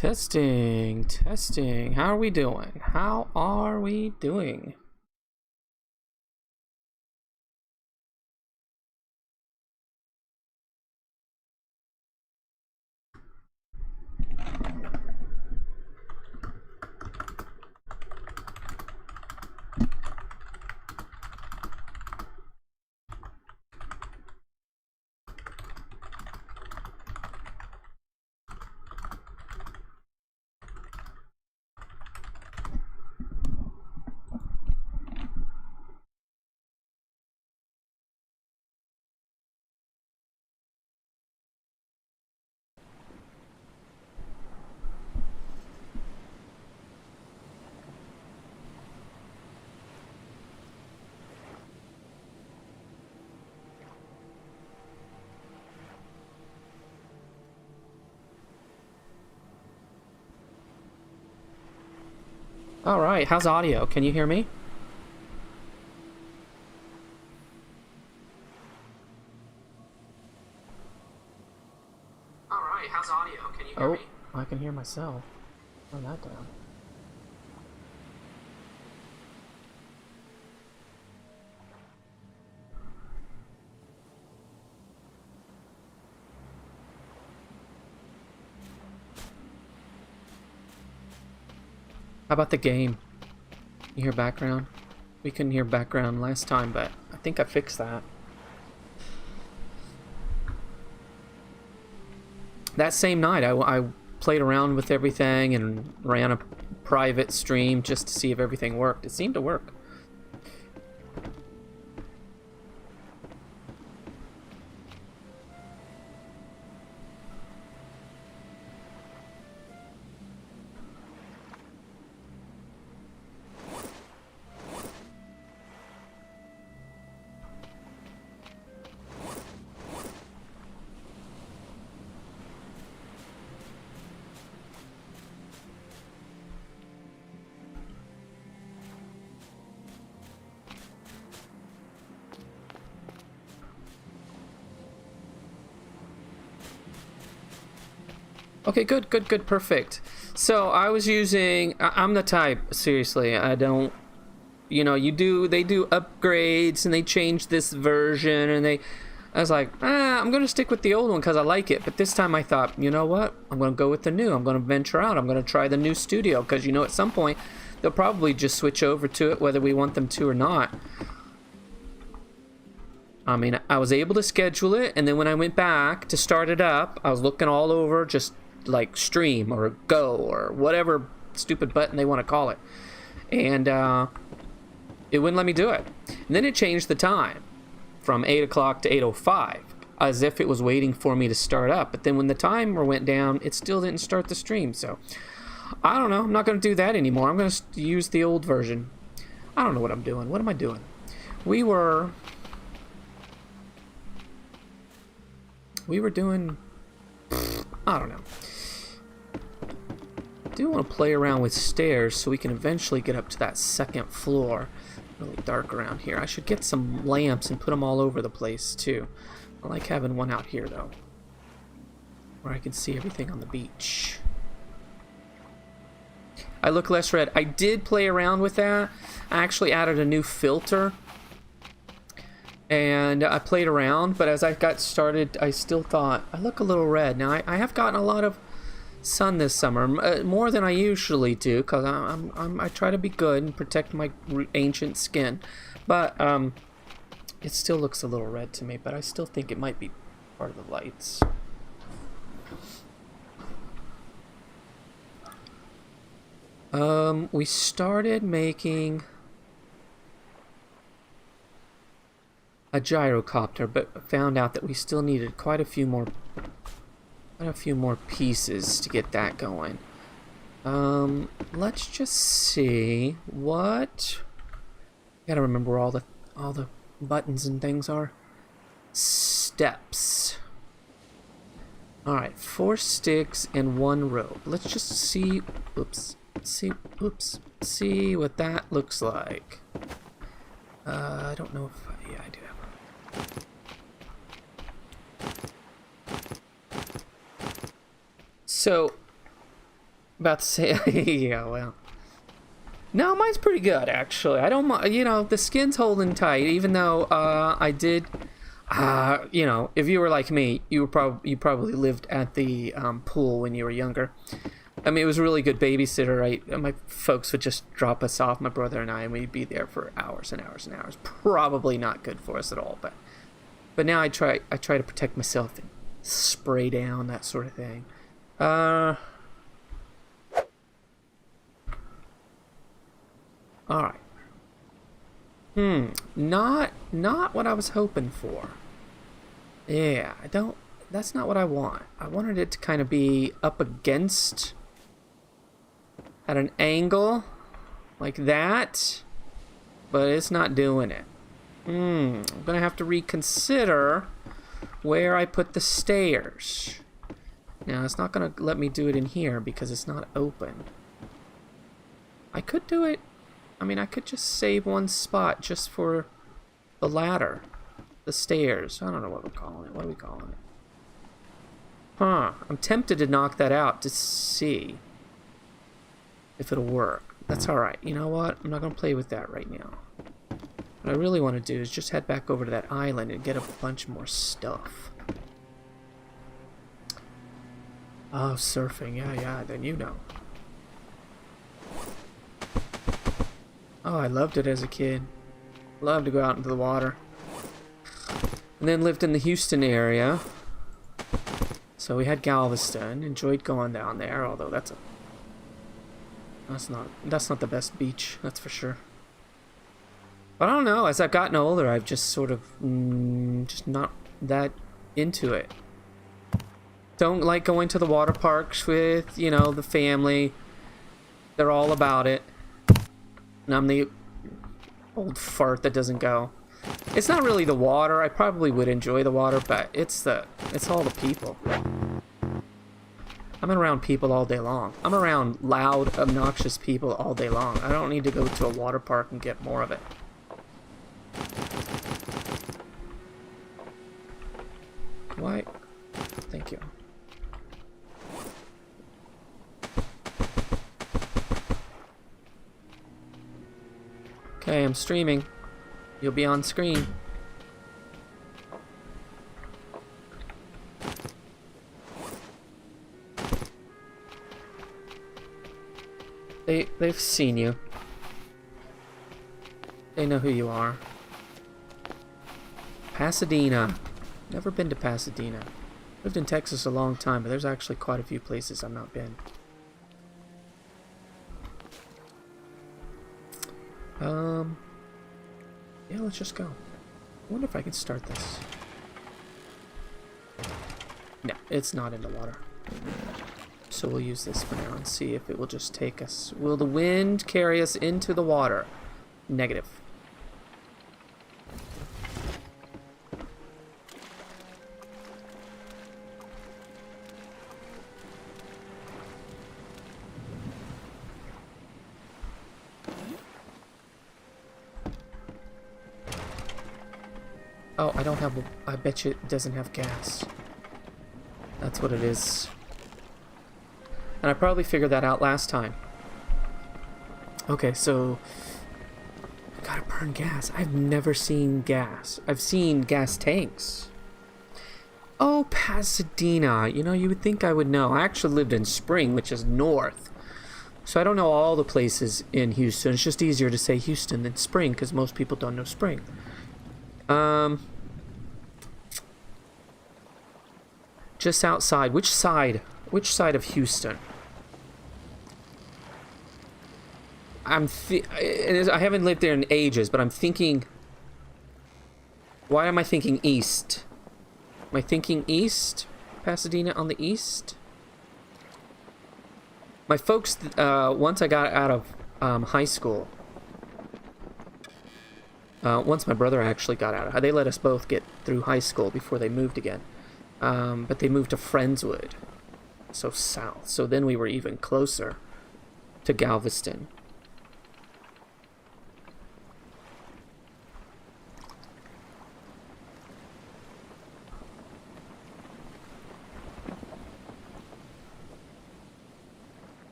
Testing, testing. How are we doing? How are we doing? All right, how's audio? Can you hear me? All right, how's audio? Can you hear me? Oh, I can hear myself. Turn that down. How about the game? You hear background? We couldn't hear background last time, but I think I fixed that. That same night, I played around with everything and ran a private stream just to see if everything worked. It seemed to work. Okay, good, perfect. So I was using, I'm the type, seriously, I don't, you know, they do upgrades and they change this version and I was like, I'm going to stick with the old one because I like it. But this time I thought, you know what, I'm going to go with the new. I'm going to venture out. I'm going to try the new studio because, you know, at some point they'll probably just switch over to it whether we want them to or not. I mean, I was able to schedule it, and then when I went back to start it up, I was looking all over, just like stream or go or whatever stupid button they want to call it, and it wouldn't let me do it. And then it changed the time from 8 o'clock to 8:05 as if it was waiting for me to start up. But then when the timer went down, it still didn't start the stream. So I don't know, I'm not going to do that anymore. I'm going to use the old version. I don't know what I'm doing. What am I doing? We were doing, I don't know. I do want to play around with stairs so we can eventually get up to that second floor. Really dark around here. I should get some lamps and put them all over the place too. I like having one out here though, where I can see everything on the beach. I look less red. I did play around with that. I actually added a new filter and I played around, but as I got started, I still thought I look a little red. Now I have gotten a lot of sun this summer, more than I usually do, because I try to be good and protect my ancient skin. But it still looks a little red to me, but I still think it might be part of the lights. We started making a gyrocopter, but found out that we still needed quite a few more pieces to get that going. Let's just see what. Gotta remember where all the buttons and things are. Steps. All right, 4 sticks and 1 rope. Let's just see. Oops. See what that looks like. I don't know if yeah, I do have. So About to say, yeah, well. No, mine's pretty good, actually. I don't mind, you know, the skin's holding tight, even though, I did, you know, if you were like me, you probably lived at the, pool when you were younger. I mean, it was a really good babysitter, right? My folks would just drop us off, my brother and I, and we'd be there for hours and hours and hours. Probably not good for us at all, but now I try to protect myself and spray down, that sort of thing. Alright. Not what I was hoping for. Yeah, that's not what I want. I wanted it to kind of be up against, at an angle, like that, but it's not doing it. I'm gonna have to reconsider where I put the stairs. Now, it's not gonna let me do it in here because it's not open. I could do it. I mean, I could just save one spot just for the ladder. The stairs. I don't know what we're calling it. What are we calling it? Huh. I'm tempted to knock that out to see if it'll work. That's alright. You know what? I'm not going to play with that right now. What I really want to do is just head back over to that island and get a bunch more stuff. Oh, surfing. Yeah, then you know. Oh, I loved it as a kid. Loved to go out into the water. And then lived in the Houston area. So we had Galveston. Enjoyed going down there, although that's not the best beach, that's for sure. But I don't know, as I've gotten older, I've just sort of just not that into it. Don't like going to the water parks with, you know, the family. They're all about it. And I'm the old fart that doesn't go. It's not really the water. I probably would enjoy the water, but it's all the people. I'm around people all day long. I'm around loud, obnoxious people all day long. I don't need to go to a water park and get more of it. Why? Thank you. Okay, I'm streaming. You'll be on screen. They've seen you. They know who you are. Pasadena. Never been to Pasadena. Lived in Texas a long time, but there's actually quite a few places I've not been. Yeah, let's just go. I wonder if I can start this. No, it's not in the water. So we'll use this for now and see if it will just take us. Will the wind carry us into the water? Negative. Oh, I don't have... I bet you it doesn't have gas. That's what it is. And I probably figured that out last time. Okay, so... I gotta burn gas. I've never seen gas. I've seen gas tanks. Oh, Pasadena. You know, you would think I would know. I actually lived in Spring, which is north. So I don't know all the places in Houston. It's just easier to say Houston than Spring, because most people don't know Spring. Just outside. Which side? Which side of Houston? I haven't lived there in ages, but I'm thinking... Why am I thinking east? Am I thinking east? Pasadena on the east? My folks, once I got out of high school... once my brother actually got out, they let us both get through high school before they moved again. But they moved to Friendswood, so south. So then we were even closer to Galveston.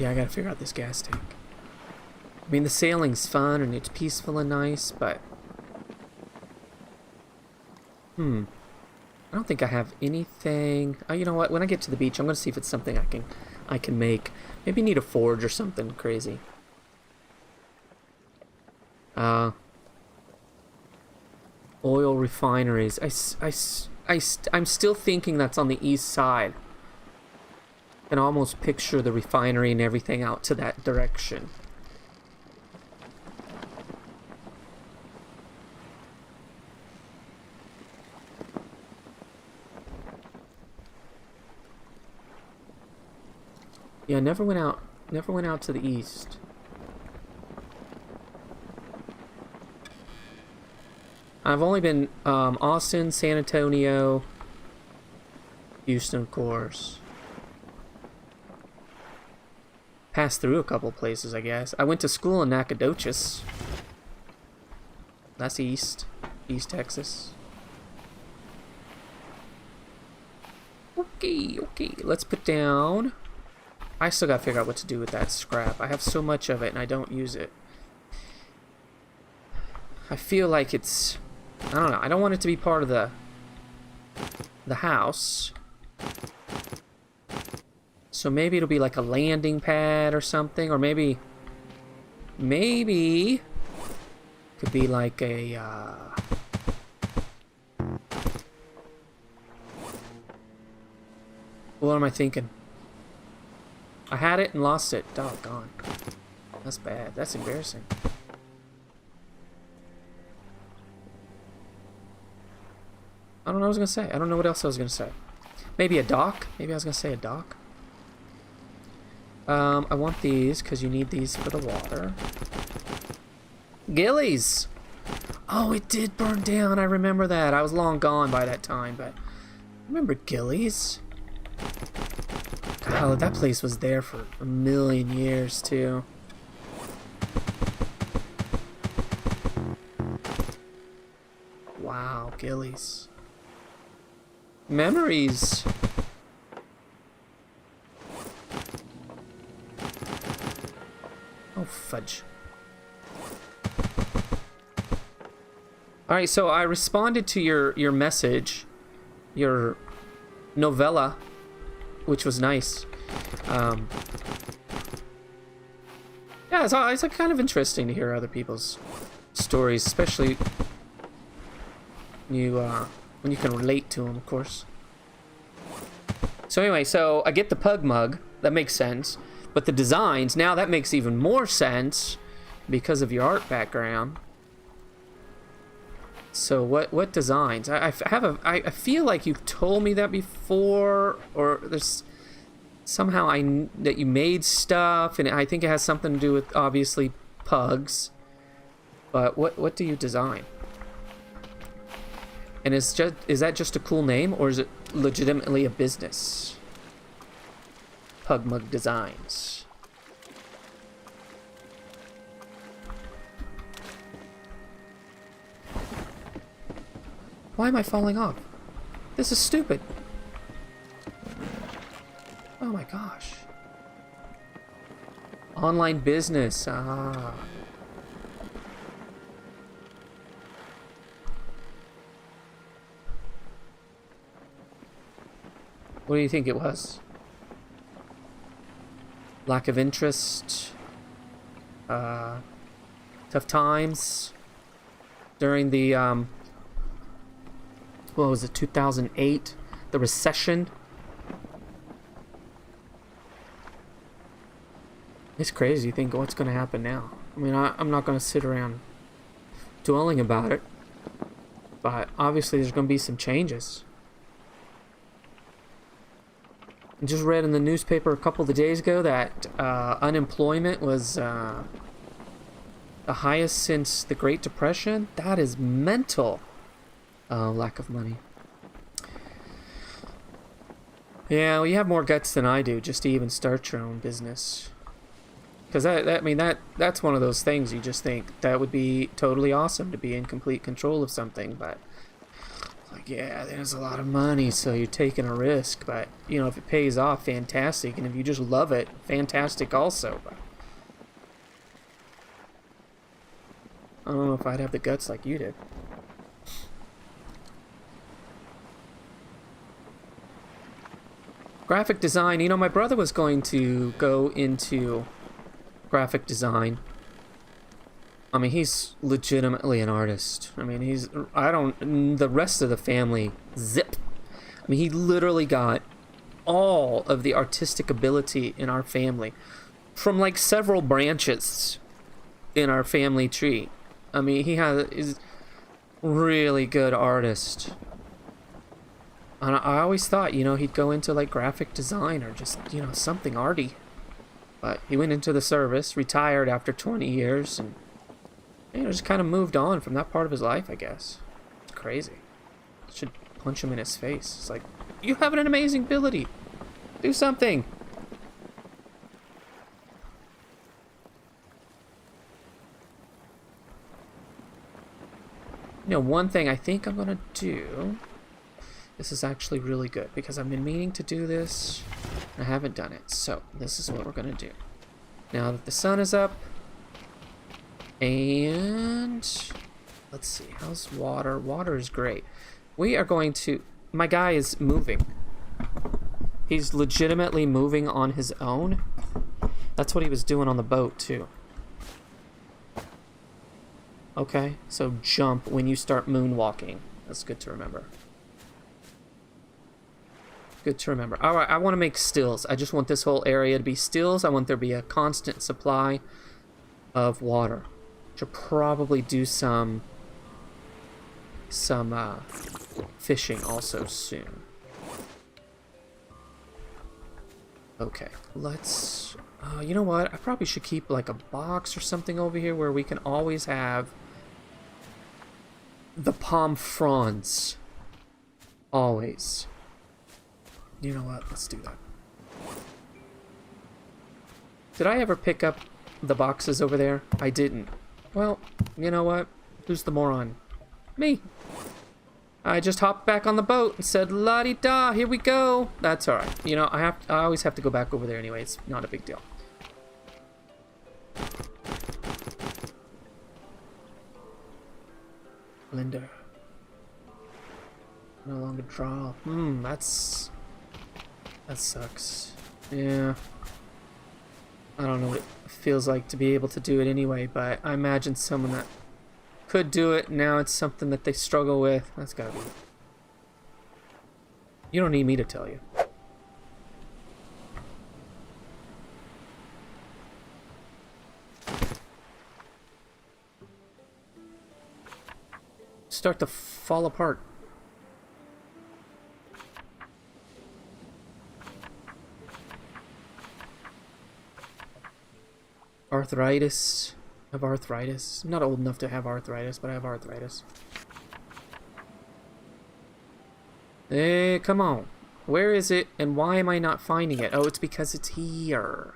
Yeah, I gotta figure out this gas tank. I mean, the sailing's fun and it's peaceful and nice, but... I don't think I have anything... Oh, you know what? When I get to the beach, I'm gonna see if it's something I can make. Maybe need a forge or something crazy. Oil refineries. I'm still thinking that's on the east side. I can almost picture the refinery and everything out to that direction. Yeah, never went out to the east. I've only been Austin, San Antonio, Houston, of course. Passed through a couple places, I guess. I went to school in Nacogdoches. That's East Texas. Okay, let's put down... I still gotta figure out what to do with that scrap. I have so much of it and I don't use it. I feel like it's... I don't know. I don't want it to be part of the house. So maybe it'll be like a landing pad or something. Or maybe could be like a... What am I thinking? I had it and lost it. Doggone. That's bad. That's embarrassing. I don't know what I was going to say. I don't know what else I was going to say. Maybe a dock? Maybe I was going to say a dock. I want these because you need these for the water. Gillies! Oh, it did burn down. I remember that. I was long gone by that time, but... I remember Gillies. God, that place was there for a million years, too. Wow, Gillies. Memories. Oh, fudge. Alright, so I responded to your message, your novella, which was nice. Yeah, it's kind of interesting to hear other people's stories, especially when you can relate to them, of course. So anyway, so I get the pug mug. That makes sense. But the designs, now that makes even more sense because of your art background. So what designs? I feel like you've told me that before, or there's somehow that you made stuff, and I think it has something to do with obviously pugs. But what do you design? And is that just a cool name, or is it legitimately a business? Pug Mug Designs. Why am I falling off? This is stupid. Oh my gosh. Online business. Ah. What do you think it was? Lack of interest. Tough times. During the, what was it, 2008? The recession. It's crazy to think what's going to happen now. I mean, I'm not going to sit around dwelling about it. But obviously there's going to be some changes. I just read in the newspaper a couple of days ago that unemployment was the highest since the Great Depression. That is mental. Lack of money. Yeah, well, you have more guts than I do just to even start your own business. Because that's one of those things you just think that would be totally awesome to be in complete control of something, but Like, yeah, there's a lot of money, so you're taking a risk. But, you know, if it pays off, fantastic. And if you just love it, fantastic also. But I don't know if I'd have the guts like you did. Graphic design, you know, my brother was going to go into graphic design. I mean, he's legitimately an artist. I mean, the rest of the family, zip. I mean, he literally got all of the artistic ability in our family from like several branches in our family tree. I mean, is really good artist. And I always thought, you know, he'd go into like graphic design or just, you know, something arty. But he went into the service, retired after 20 years, and, you know, just kind of moved on from that part of his life, I guess. It's crazy. Should punch him in his face. It's like, you have an amazing ability. Do something. You know, one thing I think I'm going to do... This is actually really good because I've been meaning to do this and I haven't done it. So this is what we're going to do. Now that the sun is up, and let's see, how's water? Water is great. We are going to, my guy is moving. He's legitimately moving on his own. That's what he was doing on the boat too. Okay, so jump when you start moonwalking. That's good to remember. Good to remember. All right, I want to make stills. I just want this whole area to be stills. I want there to be a constant supply of water. Should probably do some fishing also soon. Okay, let's... you know what? I probably should keep like a box or something over here where we can always have the palm fronds. Always. You know what? Let's do that. Did I ever pick up the boxes over there? I didn't. Well, you know what? Who's the moron? Me. I just hopped back on the boat and said, la-di-da, here we go. That's alright. You know, I always have to go back over there anyway. It's not a big deal. Blender. No longer draw. That sucks. Yeah. I don't know what it feels like to be able to do it anyway, but I imagine someone that could do it, now it's something that they struggle with. That's gotta be... You don't need me to tell you. Start to fall apart. Arthritis. I have arthritis. I'm not old enough to have arthritis, but I have arthritis. Hey, come on. Where is it, and why am I not finding it? Oh, it's because it's here.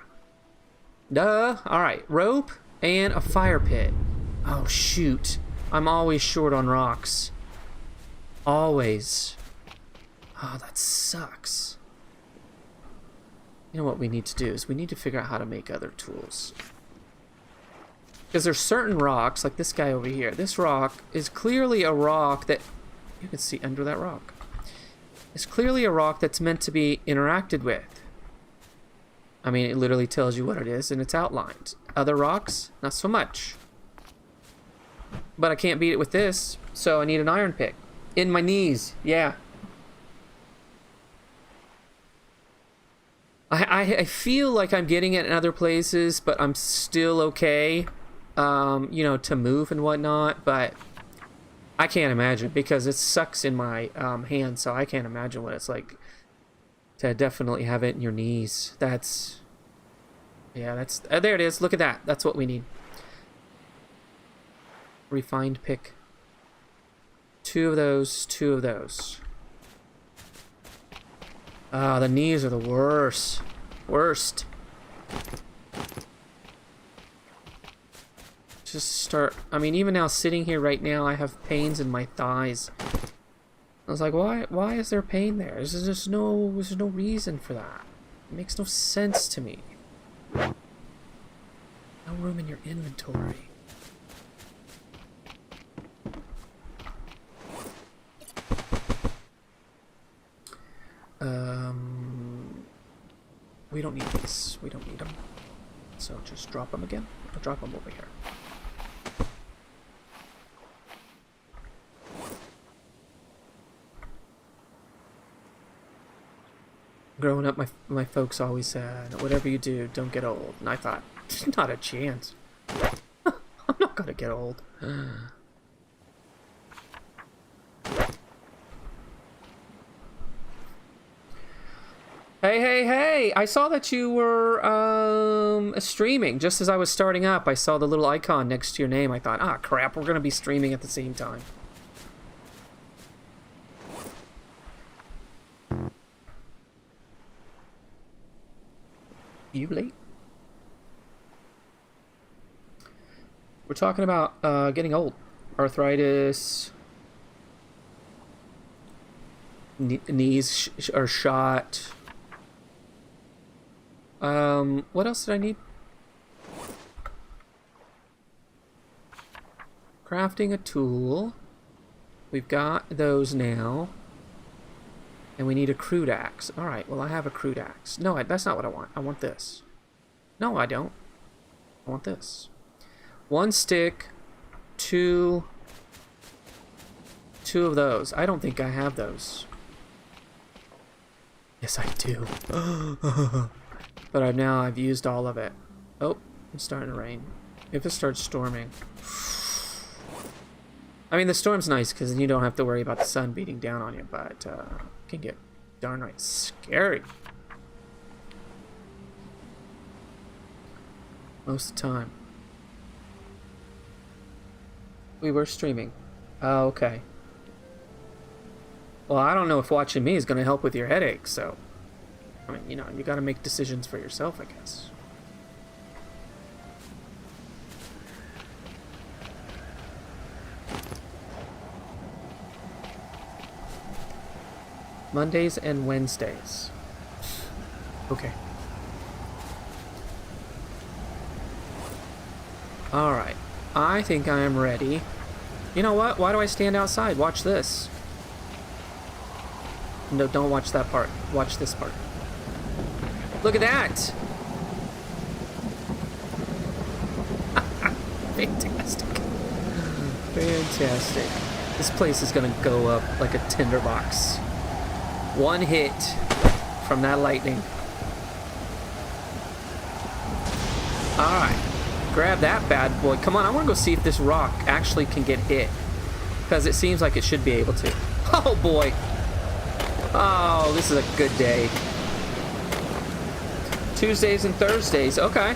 Duh. Alright, rope and a fire pit. Oh, shoot. I'm always short on rocks. Always. Oh, that sucks. You know what we need to do is we need to figure out how to make other tools. Because there's certain rocks, like this guy over here. This rock is clearly a rock that... You can see under that rock. It's clearly a rock that's meant to be interacted with. I mean, it literally tells you what it is, and it's outlined. Other rocks, not so much. But I can't beat it with this, so I need an iron pick. In my knees, yeah. I feel like I'm getting it in other places, but I'm still okay. You know, to move and whatnot, but I can't imagine because it sucks in my hand, so I can't imagine what it's like to definitely have it in your knees. That's... Yeah, that's... there it is. Look at that. That's what we need. Refined pick. 2 of those, 2 of those. Ah, the knees are the worst. Worst. Just start... I mean, even now, sitting here right now, I have pains in my thighs. was like, why is there pain there? There's no reason for that. It makes no sense to me. No room in your inventory. We don't need these. We don't need them. So just drop them again. I'll drop them over here. Growing up, my folks always said, whatever you do, don't get old. And I thought, not a chance. I'm not gonna get old. Hey, I saw that you were streaming. Just as I was starting up, I saw the little icon next to your name. I thought, ah, crap, we're gonna be streaming at the same time. You late? We're talking about getting old. Arthritis. Knees are shot. What else did I need? Crafting a tool. We've got those now. And we need a crude axe. Alright, well I have a crude axe. No, that's not what I want. I want this. No, I don't. I want this. 1 stick. 2 of those. I don't think I have those. Yes, I do. But I've used all of it. Oh, it's starting to rain. If it starts storming. I mean, the storm's nice because you don't have to worry about the sun beating down on you, but it can get darn right scary. Most of the time. We were streaming. Oh, okay. Well, I don't know if watching me is going to help with your headache, so... I mean, you know, you got to make decisions for yourself, I guess. Mondays and Wednesdays. Okay. Alright. I think I am ready. You know what? Why do I stand outside? Watch this. No, don't watch that part. Watch this part. Look at that! Fantastic. Fantastic. This place is gonna go up like a tinderbox. 1 hit from that lightning. Alright. Grab that bad boy. Come on, I want to go see if this rock actually can get hit. Because it seems like it should be able to. Oh boy! Oh, this is a good day. Tuesdays and Thursdays. Okay.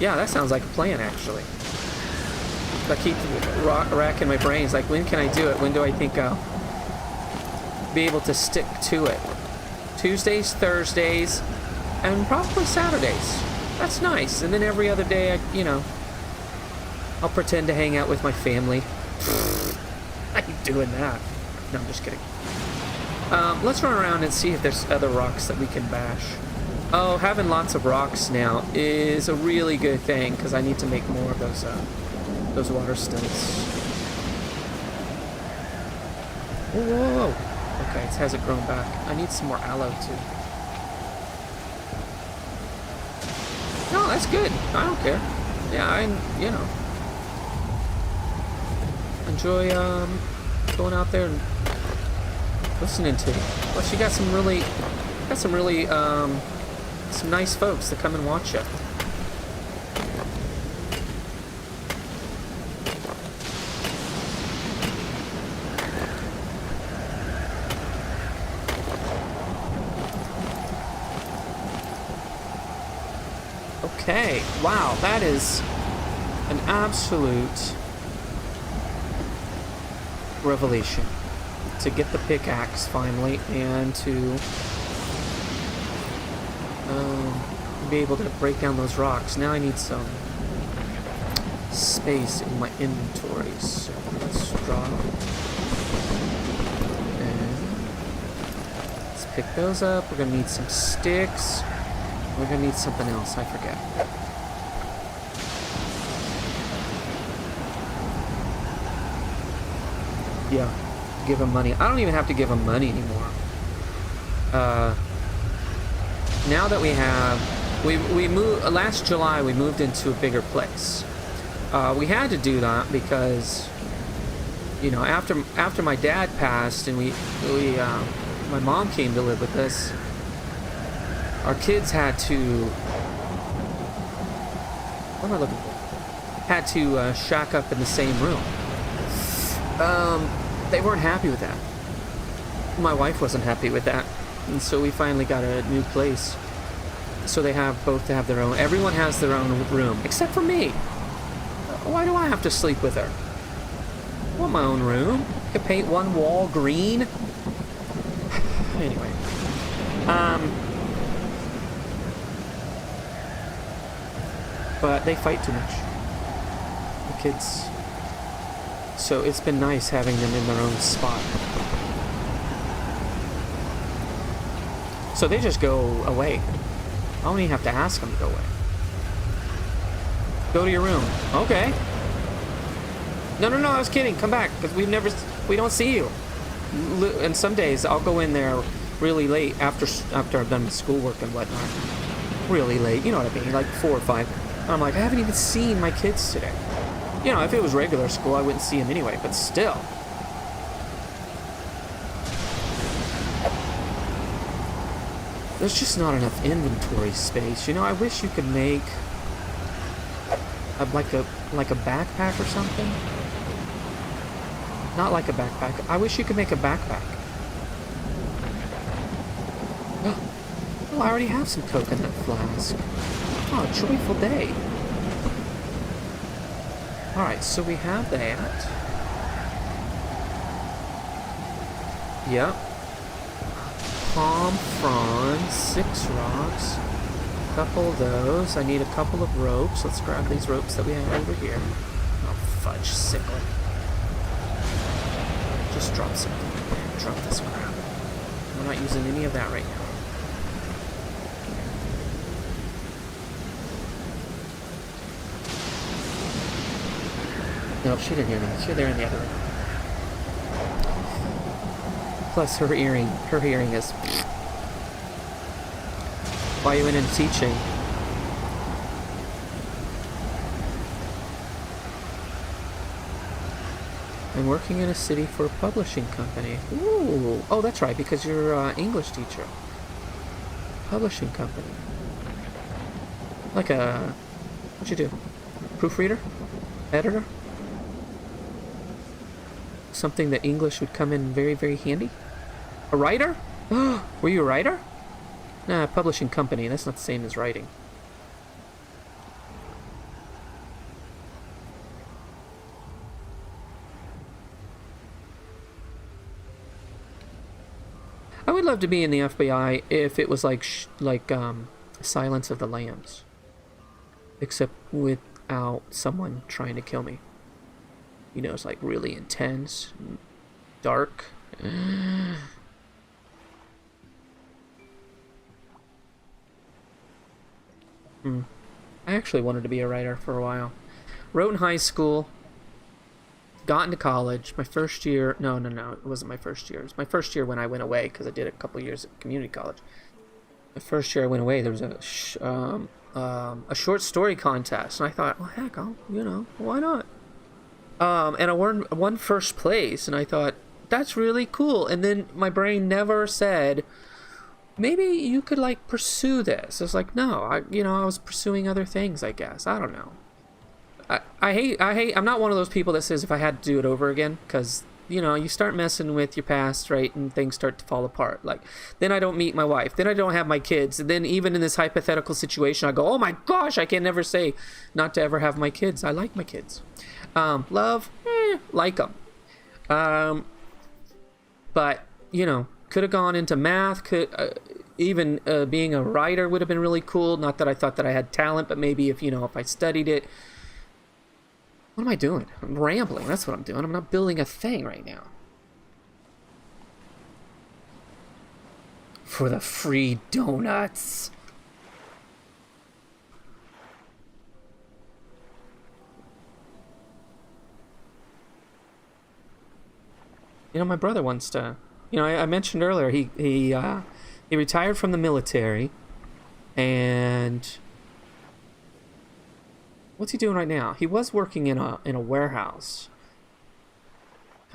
Yeah, that sounds like a plan, actually. I keep racking my brains. Like, when can I do it? When do I think I'll be able to stick to it? Tuesdays, Thursdays, and probably Saturdays. That's nice. And then every other day, I'll pretend to hang out with my family. I ain't doing that. No, I'm just kidding. Let's run around and see if there's other rocks that we can bash. Oh, having lots of rocks now is a really good thing, because I need to make more of those water stills. Whoa! Okay, it hasn't grown back. I need some more aloe, too. No, that's good. I don't care. Yeah, enjoy, going out there and listening to it. Plus, you got some nice folks that come and watch you. Okay, wow, that is an absolute revelation. To get the pickaxe finally, and to be able to break down those rocks. Now I need some space in my inventory. So let's drop. And let's pick those up. We're gonna need some sticks. We're gonna need something else. I forget. Yeah, give him money. I don't even have to give him money anymore. Now that we have, we moved last July. We moved into a bigger place. We had to do that because, you know, after my dad passed and my mom came to live with us, our kids had to. What am I looking for? Had to shack up in the same room. They weren't happy with that. My wife wasn't happy with that, and so we finally got a new place. So they have both to have their own. Everyone has their own room, except for me. Why do I have to sleep with her? I want my own room. I could paint one wall green. Anyway, but they fight too much. The kids. So it's been nice having them in their own spot. So they just go away. I don't even have to ask them to go away. Go to your room. Okay. No, I was kidding. Come back, because we don't see you. And some days I'll go in there really late after I've done my schoolwork and whatnot. Really late, you know what I mean, like 4 or 5. And I'm like, I haven't even seen my kids today. You know, if it was regular school, I wouldn't see them anyway, but still. There's just not enough inventory space. You know, I wish you could make like a backpack or something. Not like a backpack. I wish you could make a backpack. Oh, I already have some coconut flask. Oh, joyful day. Alright, so we have that. Yep. Palm fronds, 6 rocks. A couple of those. I need a couple of ropes. Let's grab these ropes that we have over here. Oh, fudge, sickle. Just drop something. Drop this crap. We're not using any of that right now. No, she didn't hear me. She's there in the other room. Plus her hearing is... Why you went into teaching? I'm working in a city for a publishing company. Ooh. Oh, that's right, because you're an English teacher. Publishing company. Like a... What'd you do? Proofreader? Editor? Something that English would come in very, very handy? A writer? Were you a writer? Nah, publishing company. That's not the same as writing. I would love to be in the FBI if it was like Silence of the Lambs, except without someone trying to kill me. You know, it's like really intense, dark. I actually wanted to be a writer for a while. Wrote in high school. Got into college. My first year... No, it wasn't my first year. It was my first year when I went away, because I did a couple years at community college. The first year I went away, there was a short story contest. And I thought, well, heck, why not? And I won first place, and I thought, that's really cool. And then my brain never said, maybe you could, like, pursue this. I was like, no, I was pursuing other things, I guess. I don't know. I hate, I'm not one of those people that says if I had to do it over again, because, you start messing with your past, right, and things start to fall apart. Like, then I don't meet my wife, then I don't have my kids, and then even in this hypothetical situation, I go, oh my gosh, I can never say not to ever have my kids. I like my kids. Love, like them. But, could have gone into math, even being a writer would have been really cool. Not that I thought that I had talent, but maybe if I studied it. What am I doing? I'm rambling. That's what I'm doing. I'm not building a thing right now. For the free donuts. You know, my brother wants to. You know, I mentioned earlier he retired from the military, and what's he doing right now? He was working in a warehouse.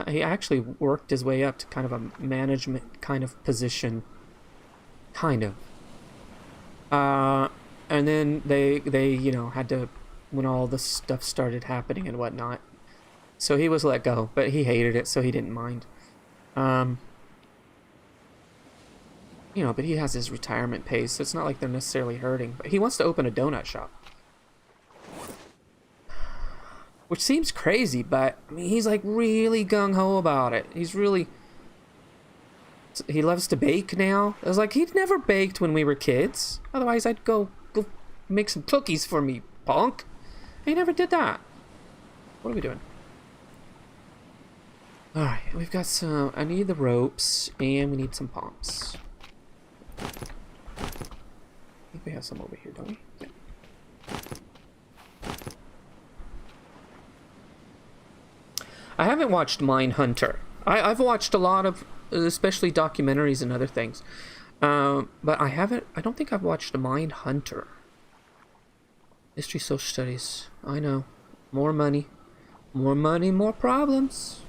He actually worked his way up to kind of a management kind of position, kind of. And then they you know had to, when all this stuff started happening and whatnot. So he was let go, but he hated it, so he didn't mind. You know, but he has his retirement pay, so it's not like they're necessarily hurting. But he wants to open a donut shop. Which seems crazy, but I mean, he's like really gung-ho about it. He loves to bake now. I was like, he'd never baked when we were kids. Otherwise, I'd go make some cookies for me, punk. He never did that. What are we doing? Alright, we've got some... I need the ropes, and we need some pumps. I think we have some over here, don't we? Yeah. I haven't watched Mindhunter. I've watched a lot of, especially documentaries and other things. But I don't think I've watched a Mindhunter. History, social studies. I know. More money. More money, more problems.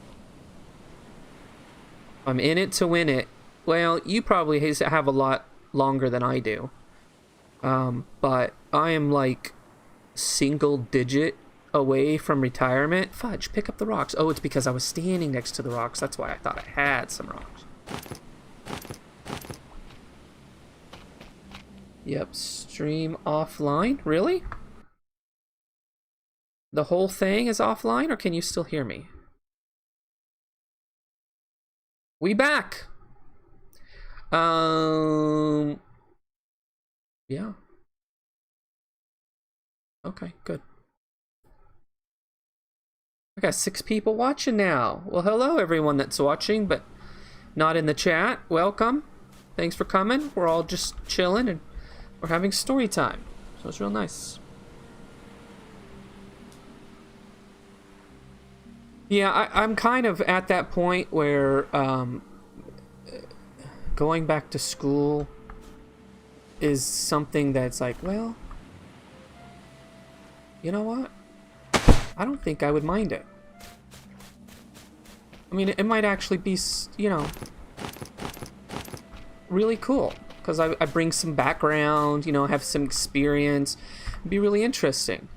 I'm in it to win it. Well, you probably have a lot longer than I do. But I am like single digit away from retirement. Fudge, pick up the rocks. Oh, it's because I was standing next to the rocks. That's why I thought I had some rocks. Yep, stream offline. Really? The whole thing is offline, or can you still hear me? We back. Yeah. Okay, good. I got 6 people watching now. Well, hello everyone that's watching, but not in the chat. Welcome. Thanks for coming. We're all just chilling and we're having story time. So it's real nice. Yeah, I'm kind of at that point where going back to school is something that's like, well, you know what? I don't think I would mind it. I mean, it might actually be, you know, really cool. Because I bring some background, you know, have some experience. It'd be really interesting.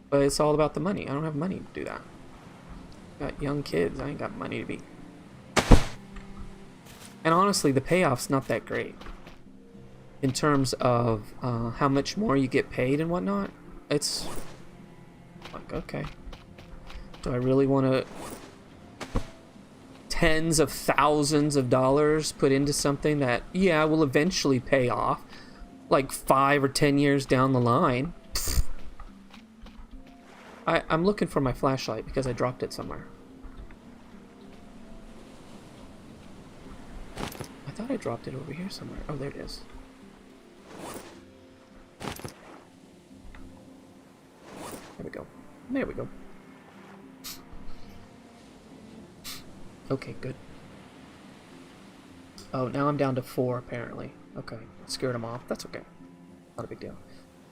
But it's all about the money. I don't have money to do that. Got young kids. I ain't got money to be. And honestly, the payoff's not that great. In terms of how much more you get paid and whatnot. It's like, okay. Do I really want to tens of thousands of dollars put into something that, yeah, will eventually pay off? Like 5 or 10 years down the line. Pfft. I'm looking for my flashlight because I dropped it somewhere. I thought I dropped it over here somewhere. Oh, there it is. There we go. There we go. Okay, good. Oh, now I'm down to 4 apparently. Okay, scared him off. That's okay. Not a big deal.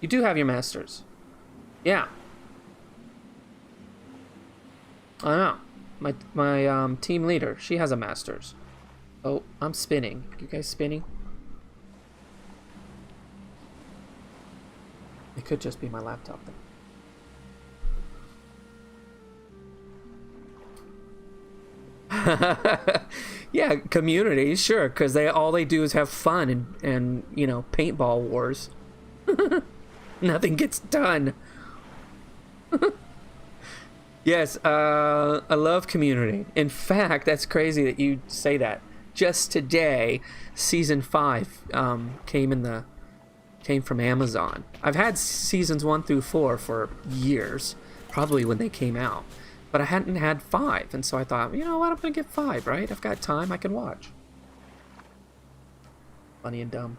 You do have your masters. Yeah. I know. My team leader, she has a master's. Oh, I'm spinning. You guys spinning? It could just be my laptop then. Yeah, community, sure, because all they do is have fun and you know, paintball wars. Nothing gets done. Yes, I love community. In fact, that's crazy that you say that. Just today, season 5 came from Amazon. I've had seasons 1 through 4 for years, probably when they came out. But I hadn't had 5, and so I thought, you know what, I'm gonna get 5, right? I've got time, I can watch. Funny and dumb.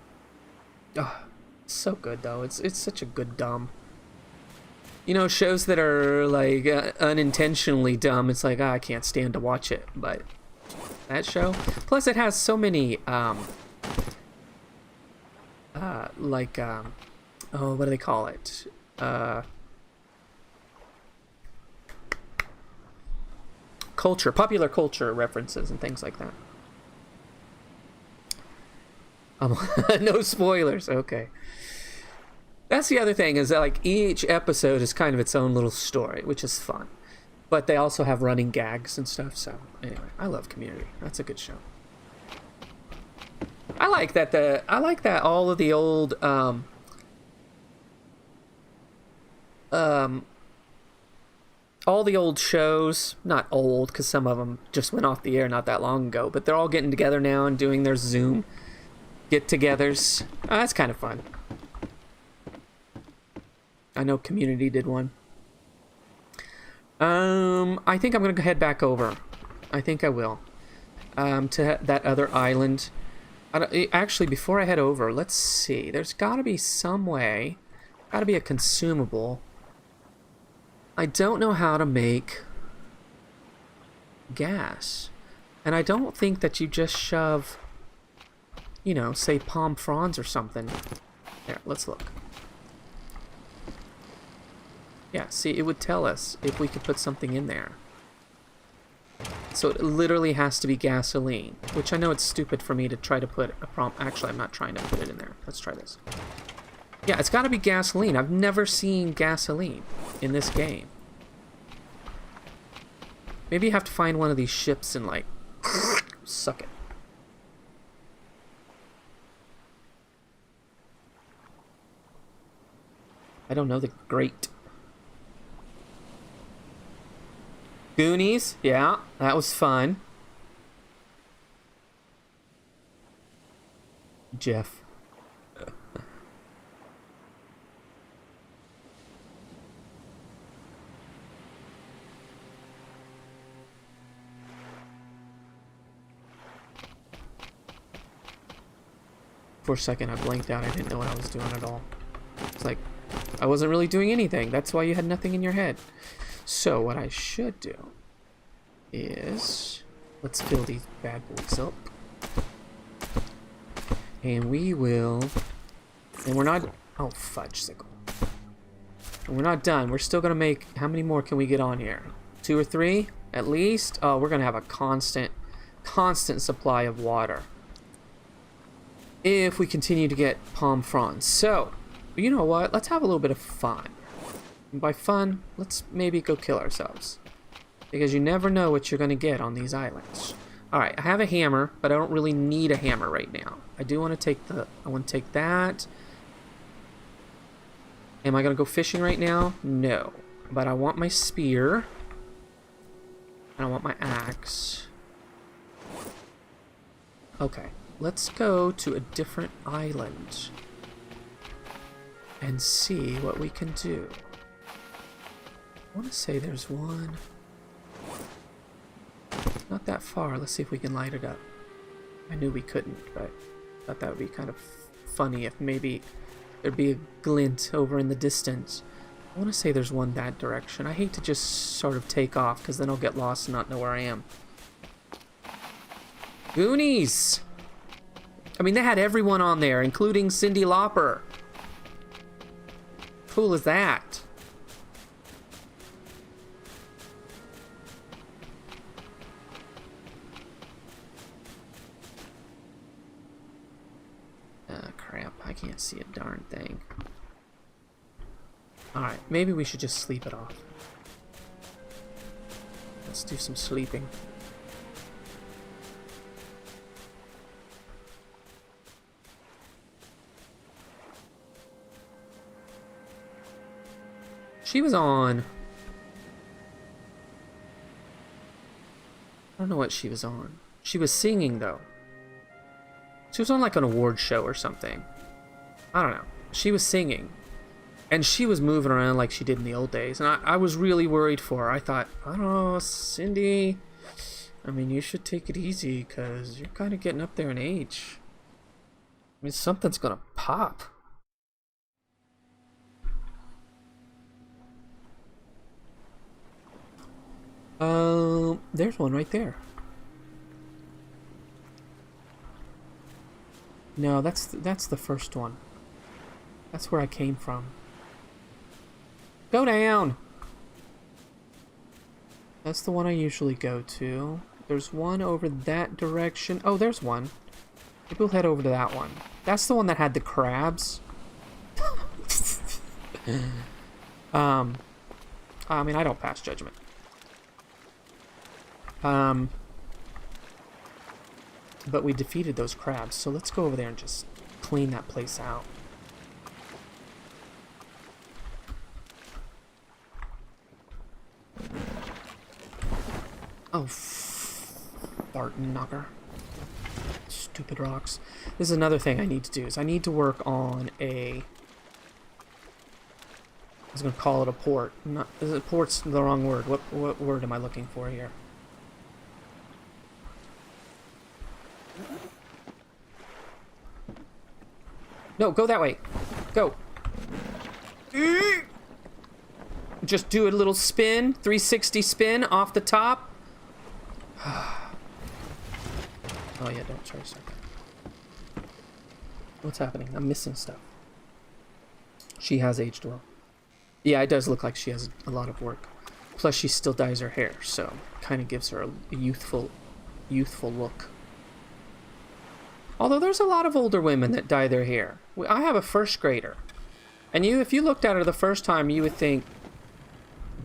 Oh, so good though. It's such a good dumb. You know, shows that are like unintentionally dumb. It's like, I can't stand to watch it. But that show, plus it has so many oh, what do they call it? Popular culture references and things like that. No spoilers. Okay. That's the other thing, is that like each episode is kind of its own little story, which is fun. But they also have running gags and stuff. So anyway, I love Community. That's a good show. I like that all of the old all the old shows, not old because some of them just went off the air not that long ago, but they're all getting together now and doing their Zoom get-togethers. That's kind of fun. I know Community did one. I think I'm gonna head back over. I think I will. To that other island. Actually, before I head over, let's see. There's gotta be some way. Gotta be a consumable. I don't know how to make gas. And I don't think that you just shove, you know, say palm fronds or something. There, let's look. Yeah, see, it would tell us if we could put something in there. So it literally has to be gasoline, which I know it's stupid for me to try to put a prompt. Actually, I'm not trying to put it in there. Let's try this. Yeah, it's got to be gasoline. I've never seen gasoline in this game. Maybe you have to find one of these ships and, like, suck it. I don't know the great. Goonies, yeah, that was fun. Jeff. For a second, I blanked out. I didn't know what I was doing at all. It's like, I wasn't really doing anything. That's why you had nothing in your head. So what I should do is, let's fill these bad boys up. And we will, and we're not, oh fudge sickle. And we're not done. We're still gonna make, how many more can we get on here? 2 or 3 at least? Oh, we're gonna have a constant supply of water if we continue to get palm fronds. So, you know what? Let's have a little bit of fun. And by fun, let's maybe go kill ourselves. Because you never know what you're going to get on these islands. Alright, I have a hammer, but I don't really need a hammer right now. I do want to take that. Am I going to go fishing right now? No. But I want my spear. And I want my axe. Okay, let's go to a different island. And see what we can do. I want to say there's one. Not that far. Let's see if we can light it up. I knew we couldn't, but I thought that would be kind of funny if maybe there'd be a glint over in the distance. I want to say there's one that direction. I hate to just sort of take off because then I'll get lost and not know where I am. Goonies! I mean, they had everyone on there, including Cyndi Lauper. Cool is that? Crap, I can't see a darn thing. Alright, maybe we should just sleep it off. Let's do some sleeping. She was on... I don't know what she was on. She was singing, though. She was on, like, an award show or something. I don't know. She was singing. And she was moving around like she did in the old days. And I was really worried for her. I thought, I don't know, Cindy, I mean, you should take it easy because you're kind of getting up there in age. I mean, something's going to pop. There's one right there. No, that's the first one. That's where I came from. Go down! That's the one I usually go to. There's one over that direction. Oh, there's one. Maybe we'll head over to that one. That's the one that had the crabs. I mean, I don't pass judgment. But we defeated those crabs, so let's go over there and just clean that place out. Oh, Barton knocker. Stupid rocks. This is another thing I need to do, is I need to work on a... I was going to call it a port. Not, port's the wrong word. What word am I looking for here? No, go that way. Go. Just do a little spin, 360 spin off the top. Oh yeah, don't try to start that. What's happening? I'm missing stuff. She has aged well. Yeah, it does look like she has a lot of work. Plus she still dyes her hair, so kind of gives her a youthful look. Although there's a lot of older women that dye their hair. I have a first grader. And if you looked at her the first time, you would think,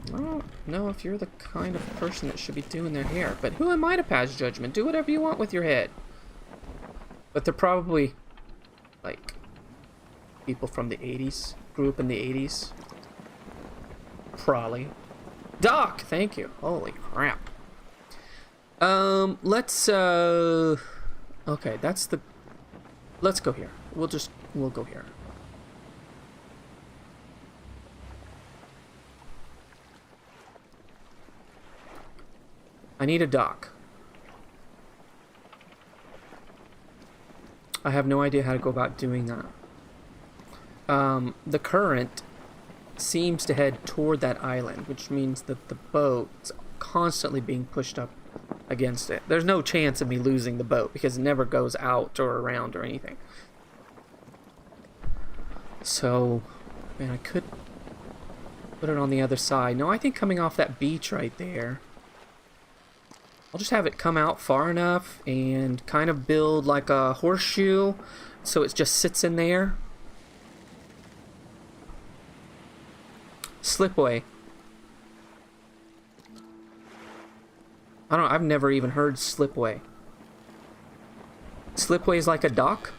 I don't know if you're the kind of person that should be doing their hair. But who am I to pass judgment? Do whatever you want with your head. But they're probably, like, people from the 80s. Grew up in the 80s. Probably. Doc! Thank you. Holy crap. Let's, okay, that's the... Let's go here. We'll go here. I need a dock. I have no idea how to go about doing that. The current seems to head toward that island, which means that the boat's constantly being pushed up against it. There's no chance of me losing the boat because it never goes out or around or anything. So, man, I could put it on the other side. No, I think coming off that beach right there, I'll just have it come out far enough and kind of build like a horseshoe so it just sits in there. Slipway. I've never even heard slipway. Slipway is like a dock?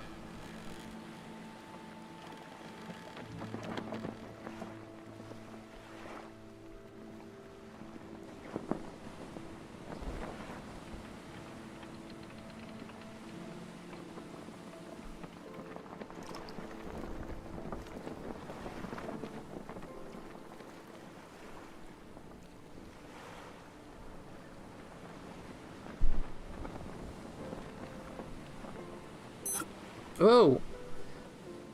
Oh,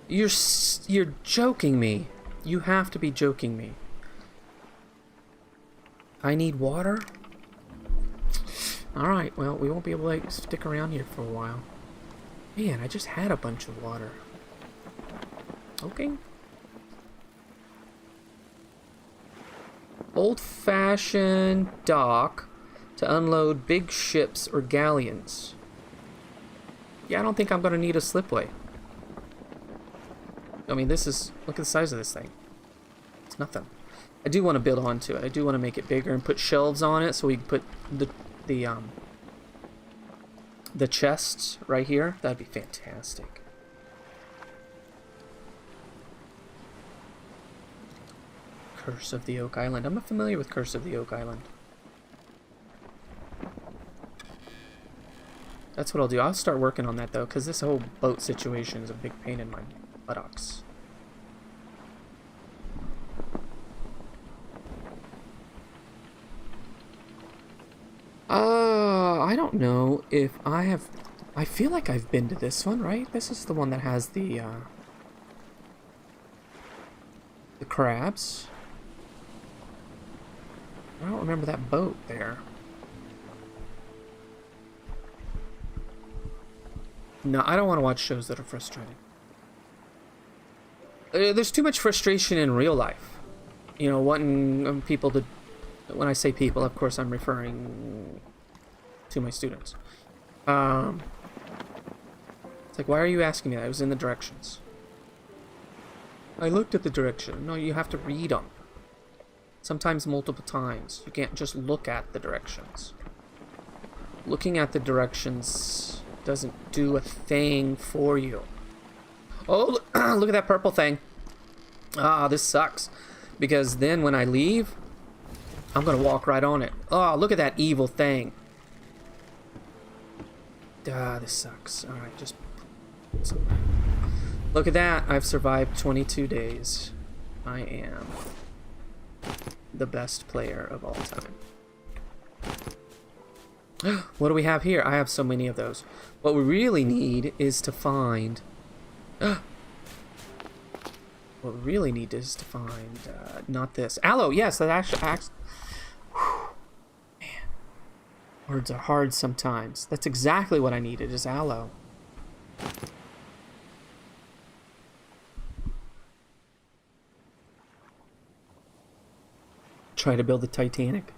you're joking me. You have to be joking me. I need water? Alright, well, we won't be able to stick around here for a while. Man, I just had a bunch of water. Okay. Old-fashioned dock to unload big ships or galleons. Yeah, I don't think I'm going to need a slipway. I mean, look at the size of this thing. It's nothing. I do want to build onto it. I do want to make it bigger and put shelves on it so we can put the chests right here. That'd be fantastic. Curse of the Oak Island. I'm not familiar with Curse of the Oak Island. That's what I'll do. I'll start working on that, though, because this whole boat situation is a big pain in my buttocks. I don't know if I have... I feel like I've been to this one, right? This is the one that has the crabs. I don't remember that boat there. No, I don't want to watch shows that are frustrating. There's too much frustration in real life. You know, wanting people to... When I say people, of course, I'm referring to my students. It's like, why are you asking me that? I was in the directions. I looked at the direction. No, you have to read them. Sometimes multiple times. You can't just look at the directions. Looking at the directions doesn't do a thing for you. Oh, look at that purple thing. Ah, this sucks. Because then when I leave, I'm going to walk right on it. Oh, look at that evil thing. Ah, this sucks. Alright, just... Look at that. I've survived 22 days. I am the best player of all time. What do we have here? I have so many of those. What we really need is to find... What we really need is to find... not this. Aloe! Yes, that actually... Man. Words are hard sometimes. That's exactly what I needed, is aloe. Try to build the Titanic.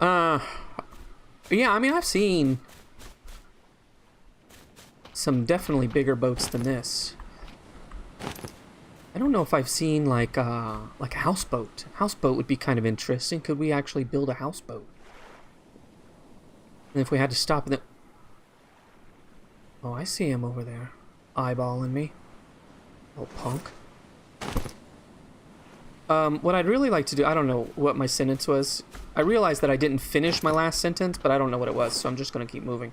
Yeah, I mean, I've seen some definitely bigger boats than this. I don't know if I've seen like a houseboat. Houseboat would be kind of interesting. Could we actually build a houseboat? And if we had to stop the... Oh, I see him over there, eyeballing me. Oh, punk. What I'd really like to do, I don't know what my sentence was. I realized that I didn't finish my last sentence, but I don't know what it was, so I'm just going to keep moving.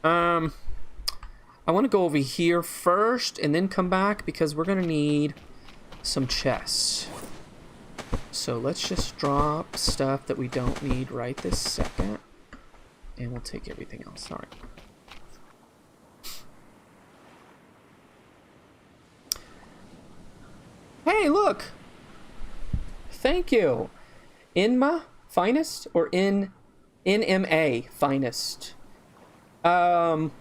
I want to go over here first and then come back because we're going to need some chests. So let's just drop stuff that we don't need right this second. And we'll take everything else. All right. Hey, look! Thank you. Inma Finest or NMA Finest? Have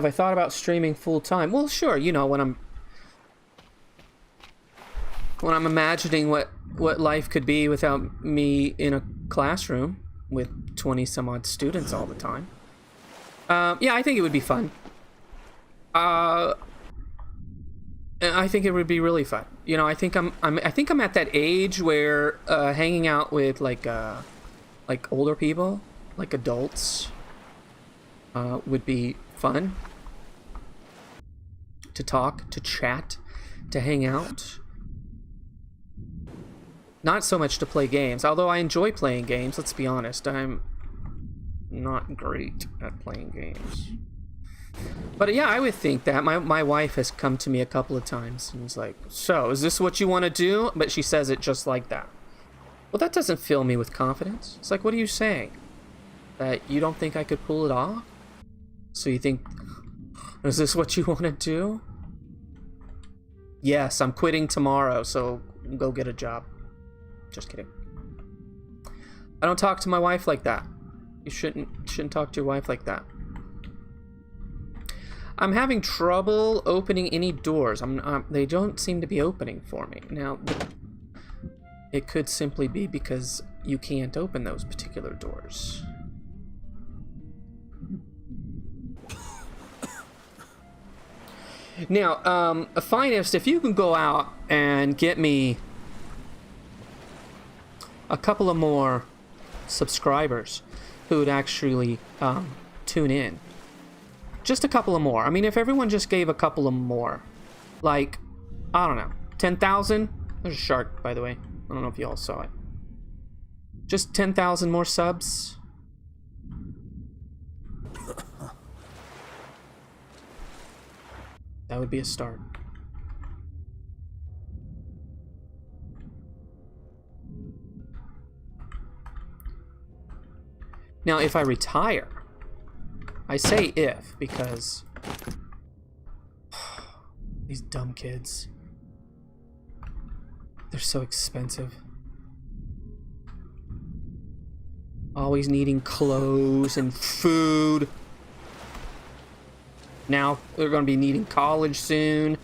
I thought about streaming full time? Well, sure. You know, when I'm imagining what life could be without me in a classroom with 20 some odd students all the time. Yeah, I think it would be fun. I think it would be really fun. You know, I think I'm at that age where hanging out with like older people, like adults, would be fun. To talk, to chat, to hang out. Not so much to play games, although I enjoy playing games, let's be honest. I'm not great at playing games. But yeah, I would think that. My wife has come to me a couple of times and is like, so, is this what you want to do? But she says it just like that. Well, that doesn't fill me with confidence. It's like, what are you saying? That you don't think I could pull it off? So you think, is this what you want to do? Yes, I'm quitting tomorrow, so go get a job. Just kidding. I don't talk to my wife like that. You shouldn't talk to your wife like that. I'm having trouble opening any doors. They don't seem to be opening for me. Now, it could simply be because you can't open those particular doors. Now, Finest, if you can go out and get me a couple of more subscribers who would actually tune in. Just a couple of more. I mean, if everyone just gave a couple of more, like, I don't know, 10,000? There's a shark, by the way. I don't know if you all saw it. Just 10,000 more subs. That would be a start. Now, if I retire, I say if, because these dumb kids, they're so expensive. Always needing clothes and food. Now they're going to be needing college soon.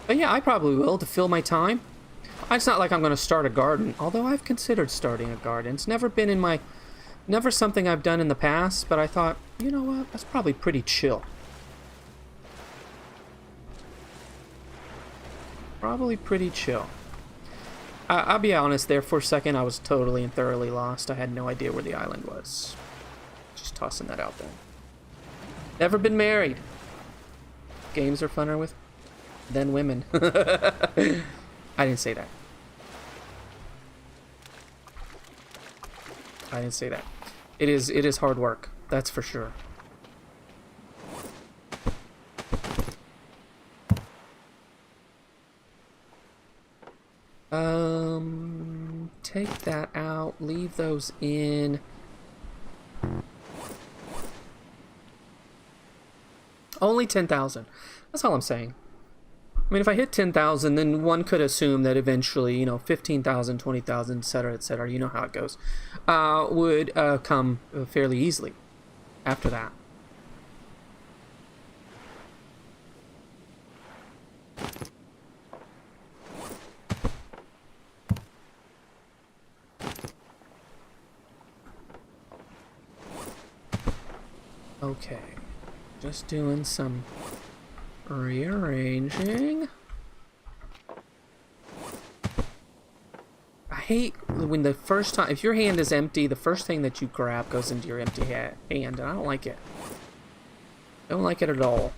But yeah, I probably will to fill my time. It's not like I'm going to start a garden, although I've considered starting a garden. It's never been in my... Never something I've done in the past, but I thought, you know what, that's probably pretty chill. Probably pretty chill. I'll be honest, there for a second I was totally and thoroughly lost. I had no idea where the island was. Just tossing that out there. Never been married. Games are funner with than women. I didn't say that. I didn't say that. It is hard work, that's for sure. Take that out, leave those in. Only 10,000. That's all I'm saying. I mean, if I hit 10,000, then one could assume that eventually, you know, 15,000, 20,000, etc., you know how it goes, would come fairly easily after that. Okay, just doing some rearranging. I hate when the first time, if your hand is empty, the first thing that you grab goes into your empty hand, and I don't like it. I don't like it at all.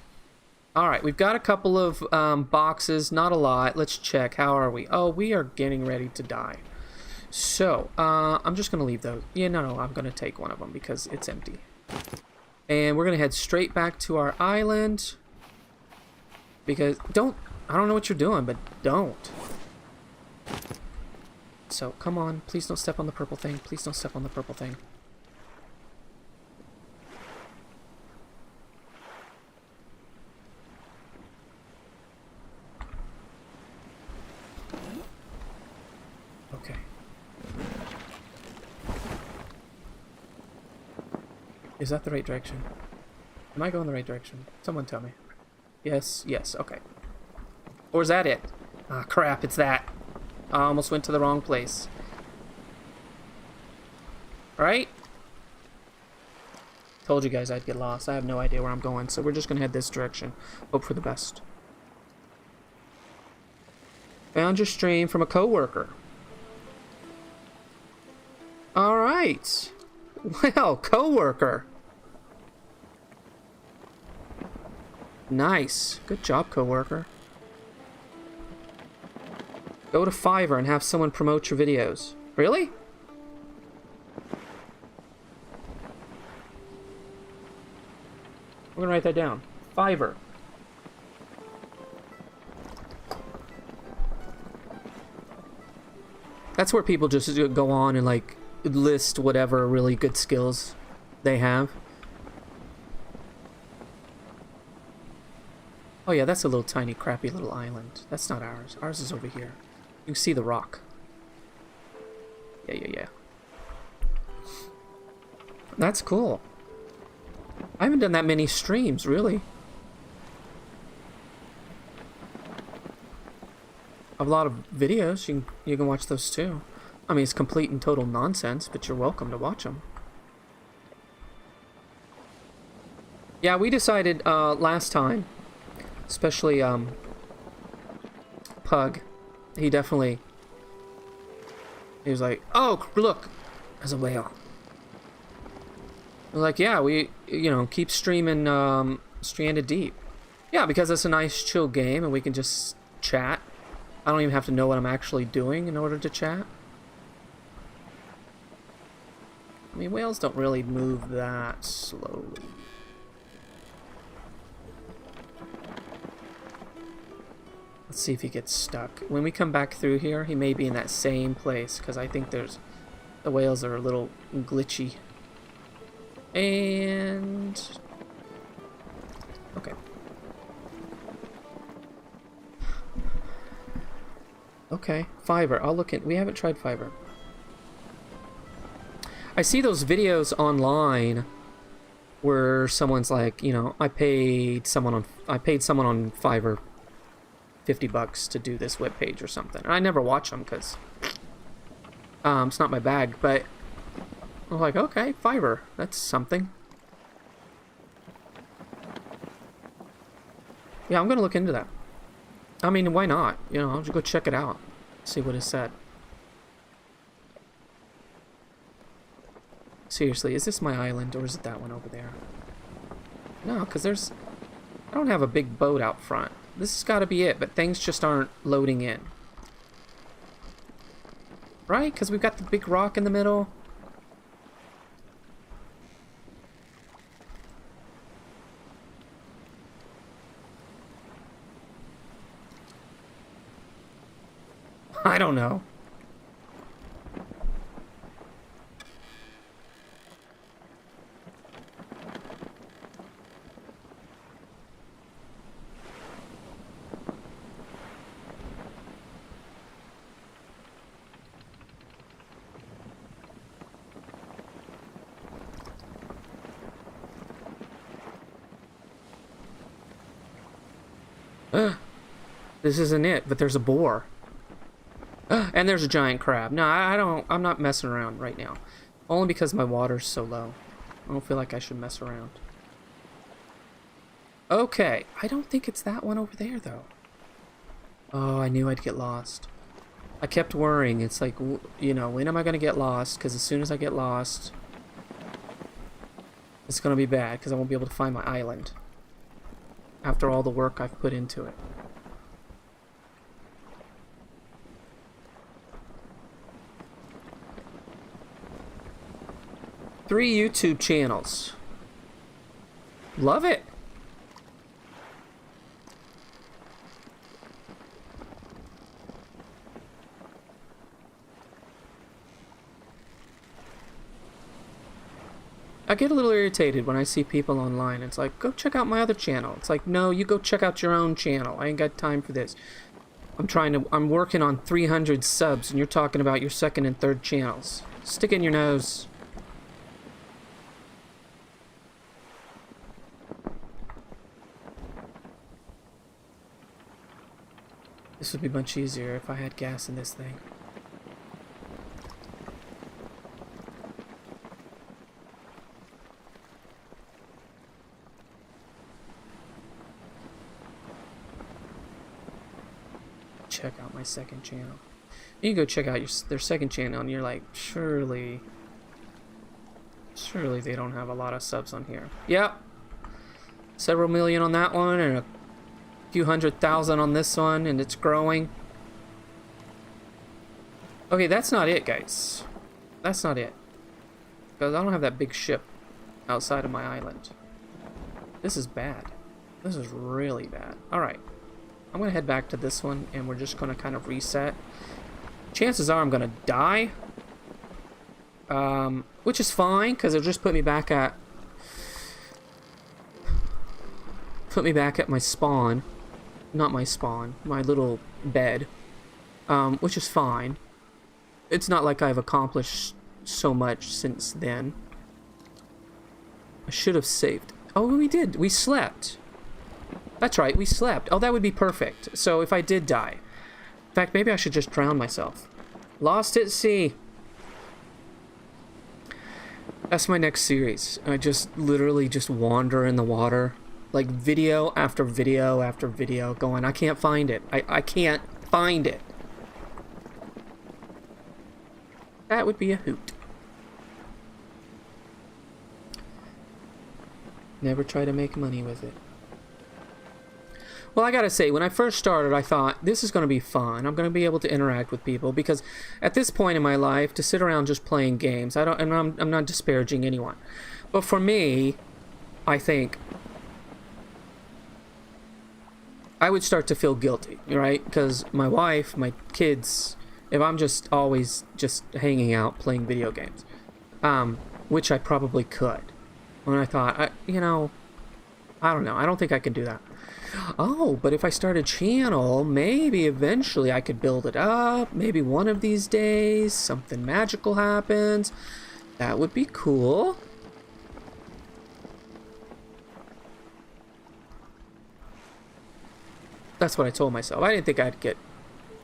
Alright, we've got a couple of boxes, not a lot. Let's check. How are we? Oh, we are getting ready to die. So, I'm just going to leave those. Yeah, no, I'm going to take one of them because it's empty. And we're going to head straight back to our island. Because, I don't know what you're doing, but don't. So, come on. Please don't step on the purple thing. Please don't step on the purple thing. Okay. Is that the right direction? Am I going the right direction? Someone tell me. Yes, yes, okay. Or is that it? Ah, crap, it's that. I almost went to the wrong place. Alright? Told you guys I'd get lost. I have no idea where I'm going, so we're just gonna head this direction. Hope for the best. Found your stream from a coworker. Alright. Well, coworker. Nice. Good job, coworker. Go to Fiverr and have someone promote your videos. Really? We're gonna write that down. Fiverr. That's where people just go on and like list whatever really good skills they have. Oh yeah, that's a little tiny crappy little island. That's not ours. Ours is over here. You can see the rock. Yeah. That's cool. I haven't done that many streams, really. A lot of videos. You can watch those too. I mean, it's complete and total nonsense, but you're welcome to watch them. Yeah, we decided last time, especially Pug, he was like, oh, look, there's a whale. We're like, yeah, we, keep streaming Stranded Deep. Yeah, because it's a nice chill game and we can just chat. I don't even have to know what I'm actually doing in order to chat. I mean, whales don't really move that slowly. Let's see if he gets stuck. When we come back through here, he may be in that same place, because I think the whales are a little glitchy. And... okay. Okay, fiber. I'll look at... we haven't tried fiber. I see those videos online where someone's like, you know, I paid someone on Fiverr $50 to do this web page or something. And I never watch them because it's not my bag, but I'm like, okay, Fiverr, that's something. Yeah, I'm gonna look into that. I mean, why not? You know, I'll just go check it out, see what is said. Seriously, is this my island or is it that one over there? No, because I don't have a big boat out front. This has got to be it, but things just aren't loading in. Right? Because we've got the big rock in the middle. I don't know. This isn't it, but there's a boar. And there's a giant crab. No, I'm not messing around right now. Only because my water's so low. I don't feel like I should mess around. Okay, I don't think it's that one over there, though. Oh, I knew I'd get lost. I kept worrying. It's like, you know, when am I going to get lost? Because as soon as I get lost, it's going to be bad, because I won't be able to find my island. After all the work I've put into it. Three YouTube channels. Love it. I get a little irritated when I see people online. It's like, go check out my other channel. It's like, no, you go check out your own channel. I ain't got time for this. I'm working on 300 subs and you're talking about your second and third channels. Stick it in your nose. This would be much easier if I had gas in this thing. Check out my second channel. You can go check out their second channel and you're like, surely they don't have a lot of subs on here. Yep. Several million on that one and a few 100,000 on this one, and it's growing. Okay, that's not it, guys. That's not it. Because I don't have that big ship outside of my island. This is bad. This is really bad. Alright. I'm going to head back to this one, and we're just going to kind of reset. Chances are I'm going to die. Which is fine, because it'll just put me back at... my spawn. Not my spawn. My little bed. Which is fine. It's not like I've accomplished so much since then. I should have saved. Oh, we did. We slept. That's right, we slept. Oh, that would be perfect. So if I did die. In fact, maybe I should just drown myself. Lost at sea. That's my next series. I just literally just wander in the water. Like video after video after video going, I can't find it. I can't find it. That would be a hoot. Never try to make money with it. Well, I gotta say, when I first started, I thought, this is gonna be fun. I'm gonna be able to interact with people, because at this point in my life, to sit around just playing games, I'm not disparaging anyone. But for me, I think, I would start to feel guilty, right? Because my wife, my kids, if I'm just always just hanging out playing video games, which I probably could. When I thought, you know, I don't know. I don't think I could do that. Oh, but if I start a channel, maybe eventually I could build it up. Maybe one of these days something magical happens. That would be cool. That's what I told myself. I didn't think I'd get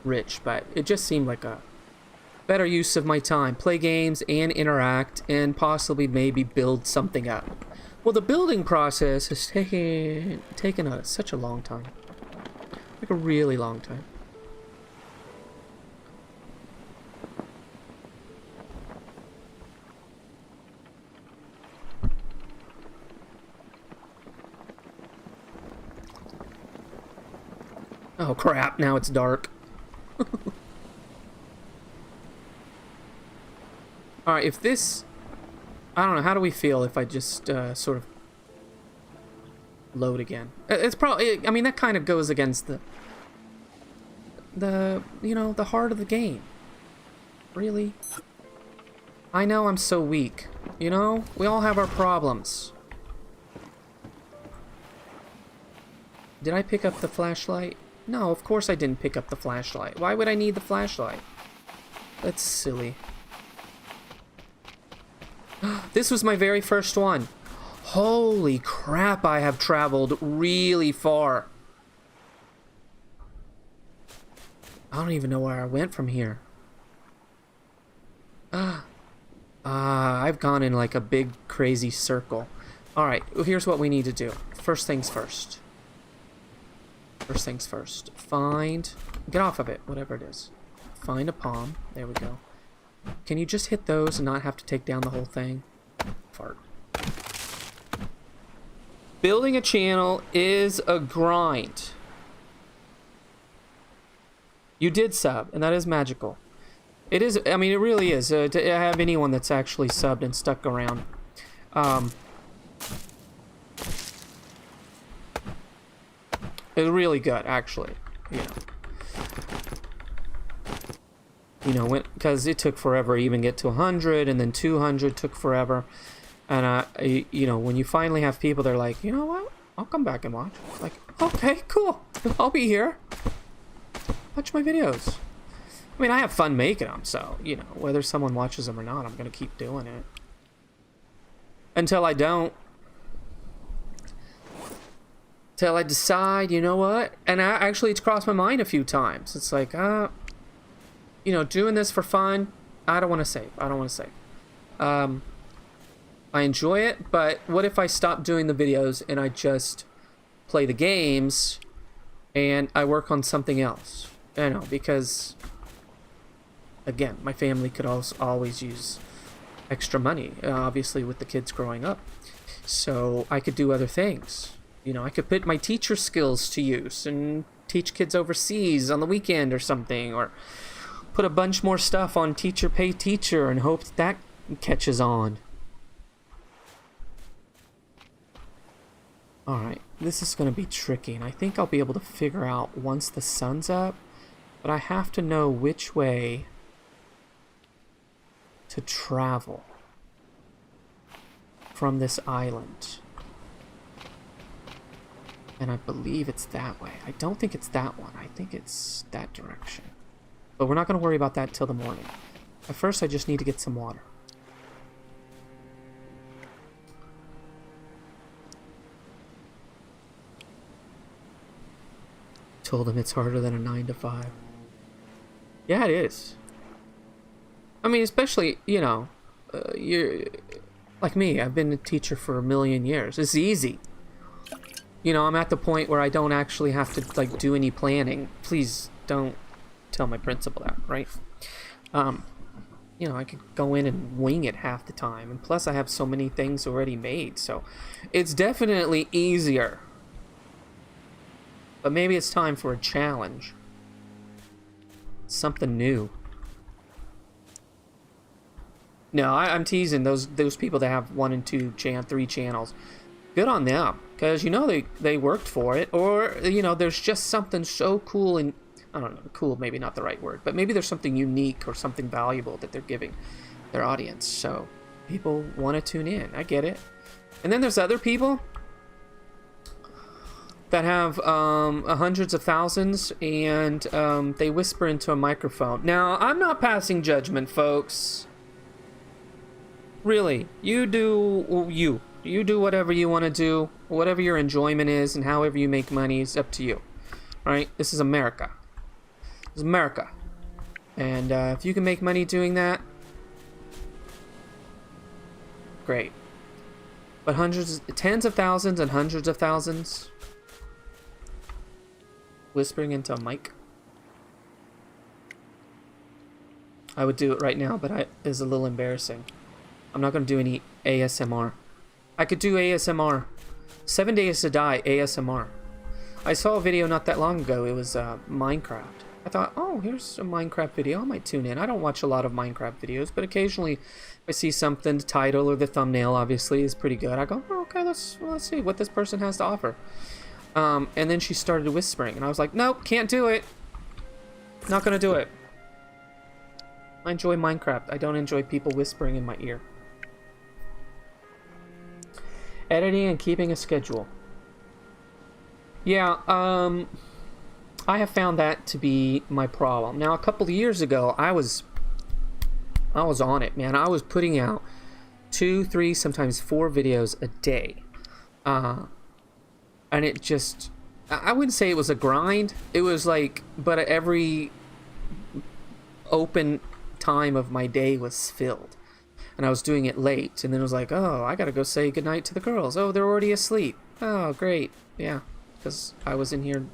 rich, but it just seemed like a better use of my time. Play games and interact and possibly maybe build something up. Well, the building process has taken such a long time. Like a really long time. Oh crap, now it's dark. Alright, if this... I don't know, how do we feel if I just sort of load again? It's probably... I mean, that kind of goes against you know, the heart of the game. Really? I know I'm so weak. You know? We all have our problems. Did I pick up the flashlight? No, of course I didn't pick up the flashlight. Why would I need the flashlight? That's silly. This was my very first one. Holy crap, I have traveled really far. I don't even know where I went from here. I've gone in like a big crazy circle. Alright, here's what we need to do. First things first. First things first. Find... Get off of it, whatever it is. Find a palm. There we go. Can you just hit those and not have to take down the whole thing? Fart. Building a channel is a grind. You did sub, and that is magical. It is, I mean, it really is. To have anyone that's actually subbed and stuck around. It's really good, actually. You know, because it took forever to even get to 100, and then 200 took forever. And, you know, when you finally have people, they're like, you know what? I'll come back and watch. Like, okay, cool. I'll be here. Watch my videos. I mean, I have fun making them, so, you know, whether someone watches them or not, I'm going to keep doing it. Until I don't. Till I decide, you know what? And actually, it's crossed my mind a few times. It's like, you know, doing this for fun, I don't want to save. I don't want to save. I enjoy it, but what if I stop doing the videos and I just play the games and I work on something else? You know, because, again, my family could also always use extra money, obviously, with the kids growing up. So I could do other things. You know, I could put my teacher skills to use and teach kids overseas on the weekend or something, or put a bunch more stuff on Teacher Pay Teacher and hope that catches on. Alright, this is going to be tricky, and I think I'll be able to figure out once the sun's up, but I have to know which way to travel from this island. And I believe it's that way. I don't think it's that one. I think it's that direction. But we're not going to worry about that till the morning. At first, I just need to get some water. Told him it's harder than a 9 to 5. Yeah, it is. I mean, especially, you know, you're like me. I've been a teacher for a million years. It's easy. You know, I'm at the point where I don't actually have to, like, do any planning. Please don't tell my principal that, right? You know, I could go in and wing it half the time. And plus, I have so many things already made. So, it's definitely easier. But maybe it's time for a challenge. Something new. No, I'm teasing those people that have 1 and 2 3 channels. good on them, because you know they worked for it, or you know there's just something so cool, and I don't know, cool maybe not the right word, but maybe there's something unique or something valuable that they're giving their audience, so people want to tune in. I get it. And then there's other people that have hundreds of thousands, and they whisper into a microphone. Now, I'm not passing judgment, folks. Really, you do whatever you want to do, whatever your enjoyment is, and however you make money is up to you. All right, this is America. This is America, and if you can make money doing that, great. But tens of thousands and hundreds of thousands whispering into a mic. I would do it right now, but it's a little embarrassing. I'm not going to do any ASMR. I could do ASMR. 7 Days to Die ASMR. I saw a video not that long ago. It was Minecraft. I thought, oh, here's a Minecraft video. I might tune in. I don't watch a lot of Minecraft videos, but occasionally if I see something, the title or the thumbnail obviously is pretty good. I go, oh, okay, let's see what this person has to offer. And then she started whispering, and I was like, nope, can't do it. Not gonna do it. I enjoy Minecraft. I don't enjoy people whispering in my ear. Editing and keeping a schedule. Yeah, I have found that to be my problem. Now, a couple of years ago, I was on it, man. I was putting out 2, 3, sometimes 4 videos a day. And it just, I wouldn't say it was a grind. It was like, but every open time of my day was filled. And I was doing it late. And then it was like, oh, I gotta go say goodnight to the girls. Oh, they're already asleep. Oh, great. Yeah, because I was in here,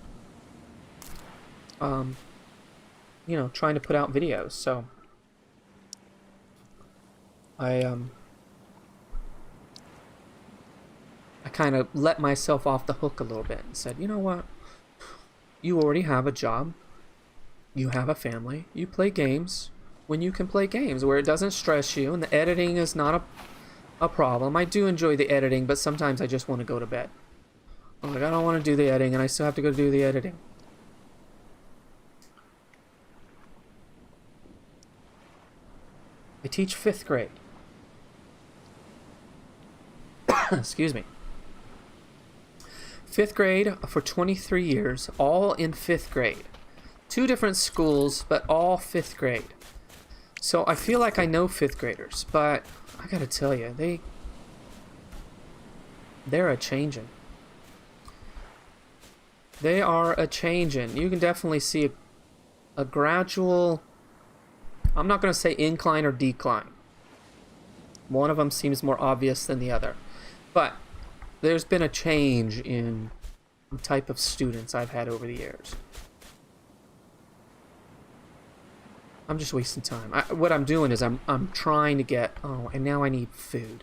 you know, trying to put out videos. So I kind of let myself off the hook a little bit and said, you know what? You already have a job. You have a family. You play games when you can play games, where it doesn't stress you, and the editing is not a problem. I do enjoy the editing, but sometimes I just want to go to bed. I'm like, I don't want to do the editing, and I still have to go do the editing. I teach 5th grade. Excuse me. 5th grade for 23 years, all in 5th grade. 2 different schools, but all 5th grade. So I feel like I know 5th graders, but I gotta tell you, they're a changin'. They are a changin'. You can definitely see a gradual, I'm not gonna say incline or decline. One of them seems more obvious than the other. But there's been a change in the type of students I've had over the years. I'm just wasting time. What I'm doing is I'm trying to get... Oh, and now I need food.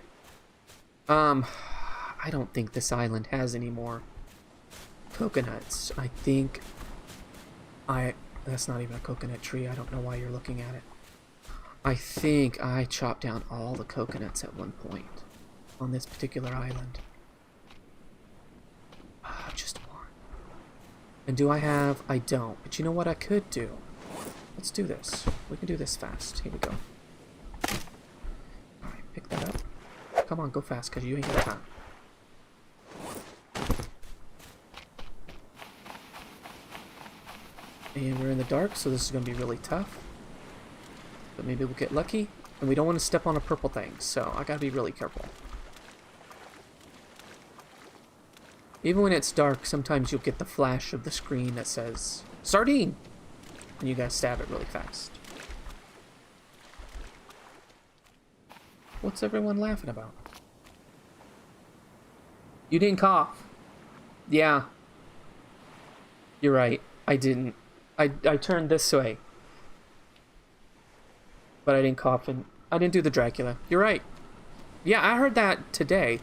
I don't think this island has any more coconuts. I think that's not even a coconut tree. I don't know why you're looking at it. I think I chopped down all the coconuts at one point on this particular island. Just one. And do I have... I don't. But you know what I could do? Let's do this. We can do this fast. Here we go. Alright, pick that up. Come on, go fast, because you ain't got time. And we're in the dark, so this is going to be really tough. But maybe we'll get lucky. And we don't want to step on a purple thing, so I gotta be really careful. Even when it's dark, sometimes you'll get the flash of the screen that says, Sardine! And you gotta stab it really fast. What's everyone laughing about? You didn't cough. Yeah. You're right. I didn't. I turned this way. But I didn't cough, and I didn't do the Dracula. You're right. Yeah, I heard that today.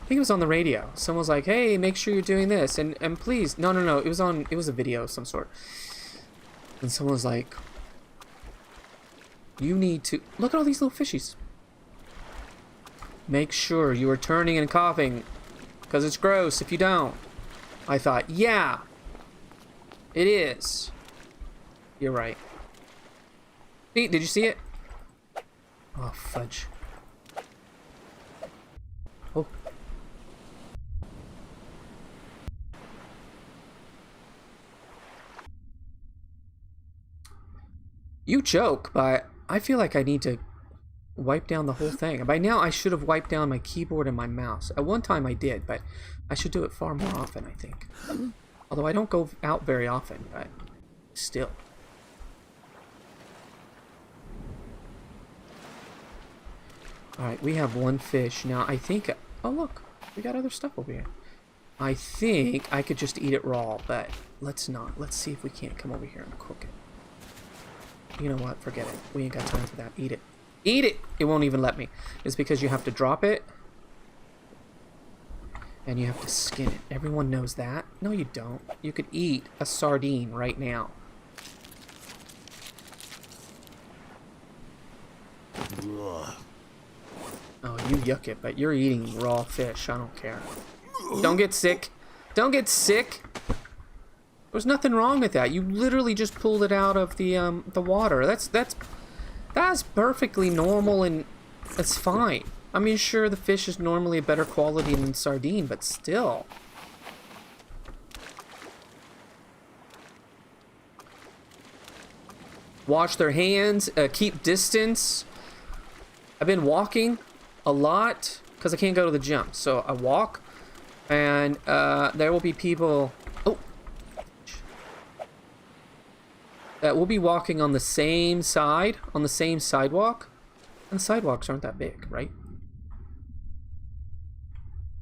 I think it was on the radio. Someone was like, hey, make sure you're doing this. And please. No. It was a video of some sort. And someone was like, you need to... Look at all these little fishies. Make sure you are turning and coughing. because it's gross if you don't. I thought, yeah, it is. You're right. Pete, did you see it? Oh, fudge. Oh. You joke, but I feel like I need to wipe down the whole thing. By now, I should have wiped down my keyboard and my mouse. At one time, I did, but I should do it far more often, I think. Although I don't go out very often, but still. Alright, we have one fish. Now, I think... Oh, look. We got other stuff over here. I think I could just eat it raw, but let's not. Let's see if we can't come over here and cook it. You know what? Forget it. We ain't got time for that. Eat it. Eat it! It won't even let me. It's because you have to drop it. And you have to skin it. Everyone knows that. No, you don't. You could eat a sardine right now. Oh, you yuck it, but you're eating raw fish. I don't care. Don't get sick. Don't get sick. There's nothing wrong with that. You literally just pulled it out of the water. That's perfectly normal and it's fine. I mean, sure, the fish is normally a better quality than sardine, but still. Wash their hands. Keep distance. I've been walking a lot because I can't go to the gym. So I walk and there will be people... Oh! That will be walking on the same side, on the same sidewalk. And sidewalks aren't that big, right?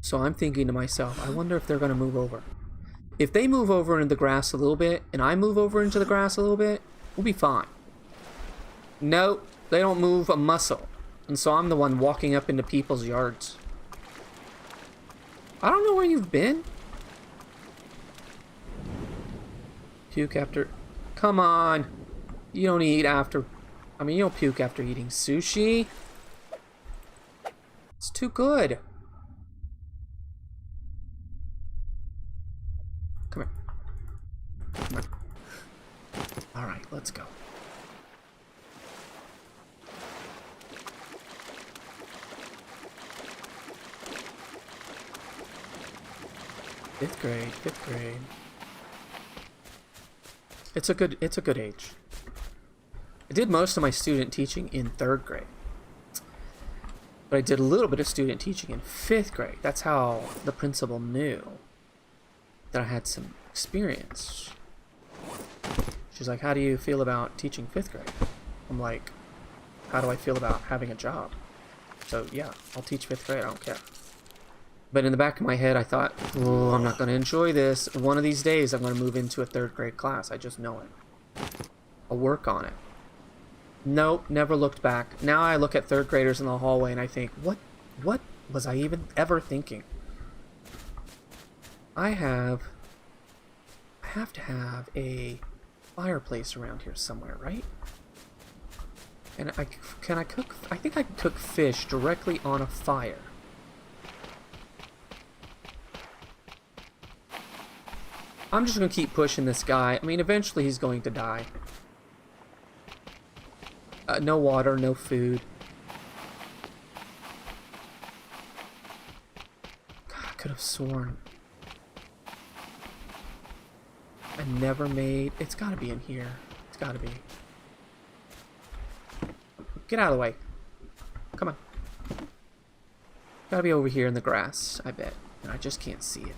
So I'm thinking to myself, I wonder if they're going to move over. If they move over into the grass a little bit, and I move over into the grass a little bit, we'll be fine. Nope, they don't move a muscle. And so I'm the one walking up into people's yards. I don't know where you've been. Puke after... Come on. You don't eat after... I mean, you don't puke after eating sushi. It's too good. Come here. Come on. Alright, let's go. Fifth grade. It's a good age. I did most of my student teaching in 3rd grade. But I did a little bit of student teaching in 5th grade. That's how the principal knew that I had some experience. She's like, how do you feel about teaching 5th grade? I'm like, how do I feel about having a job? So yeah, I'll teach 5th grade, I don't care. But in the back of my head, I thought, oh, I'm not going to enjoy this. One of these days, I'm going to move into a 3rd grade class. I just know it. I'll work on it. Nope, never looked back. Now I look at 3rd graders in the hallway and I think, what was I even ever thinking? I have to have a fireplace around here somewhere, right? And can I cook? I think I can cook fish directly on a fire. I'm just going to keep pushing this guy. I mean, eventually he's going to die. No water, no food. God, I could have sworn. I never made... It's got to be in here. It's got to be. Get out of the way. Come on. Got to be over here in the grass, I bet. And I just can't see it.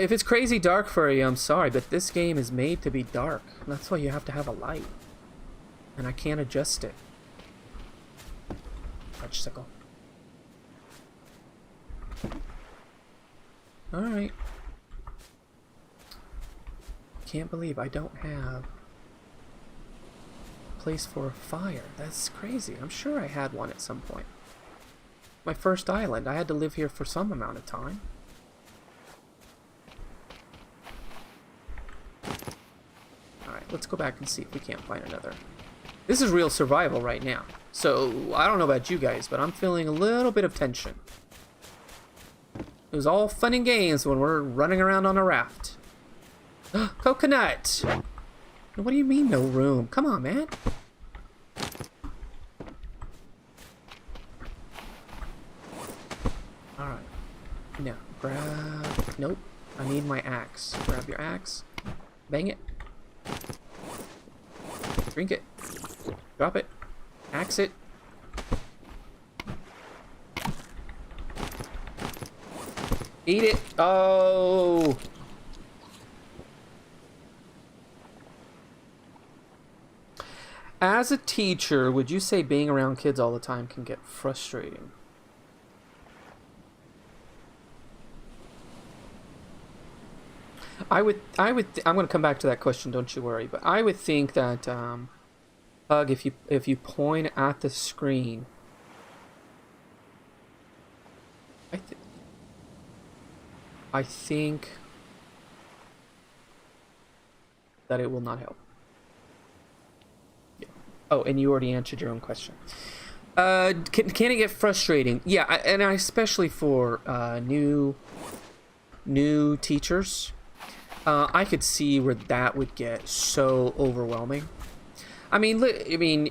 If it's crazy dark for you, I'm sorry, but this game is made to be dark. That's why you have to have a light. And I can't adjust it. Touchsicle. Alright. Can't believe I don't have a place for a fire. That's crazy. I'm sure I had one at some point. My first island. I had to live here for some amount of time. let's go back and see if we can't find another. This is real survival right now. So, I don't know about you guys, but I'm feeling a little bit of tension. It was all fun and games when we're running around on a raft. Coconut! What do you mean, no room? Come on, man. Alright. Now, grab... Nope. I need my axe. Grab your axe. Bang it. Drink it. Drop it. Axe it. Eat it. Oh! As a teacher, would you say being around kids all the time can get frustrating? I'm going to come back to that question, don't you worry, but I would think that, Hug, if you point at the screen, I think that it will not help. Yeah. Oh, and you already answered your own question. Can it get frustrating? Yeah, and especially for new teachers. I could see where that would get so overwhelming. I mean,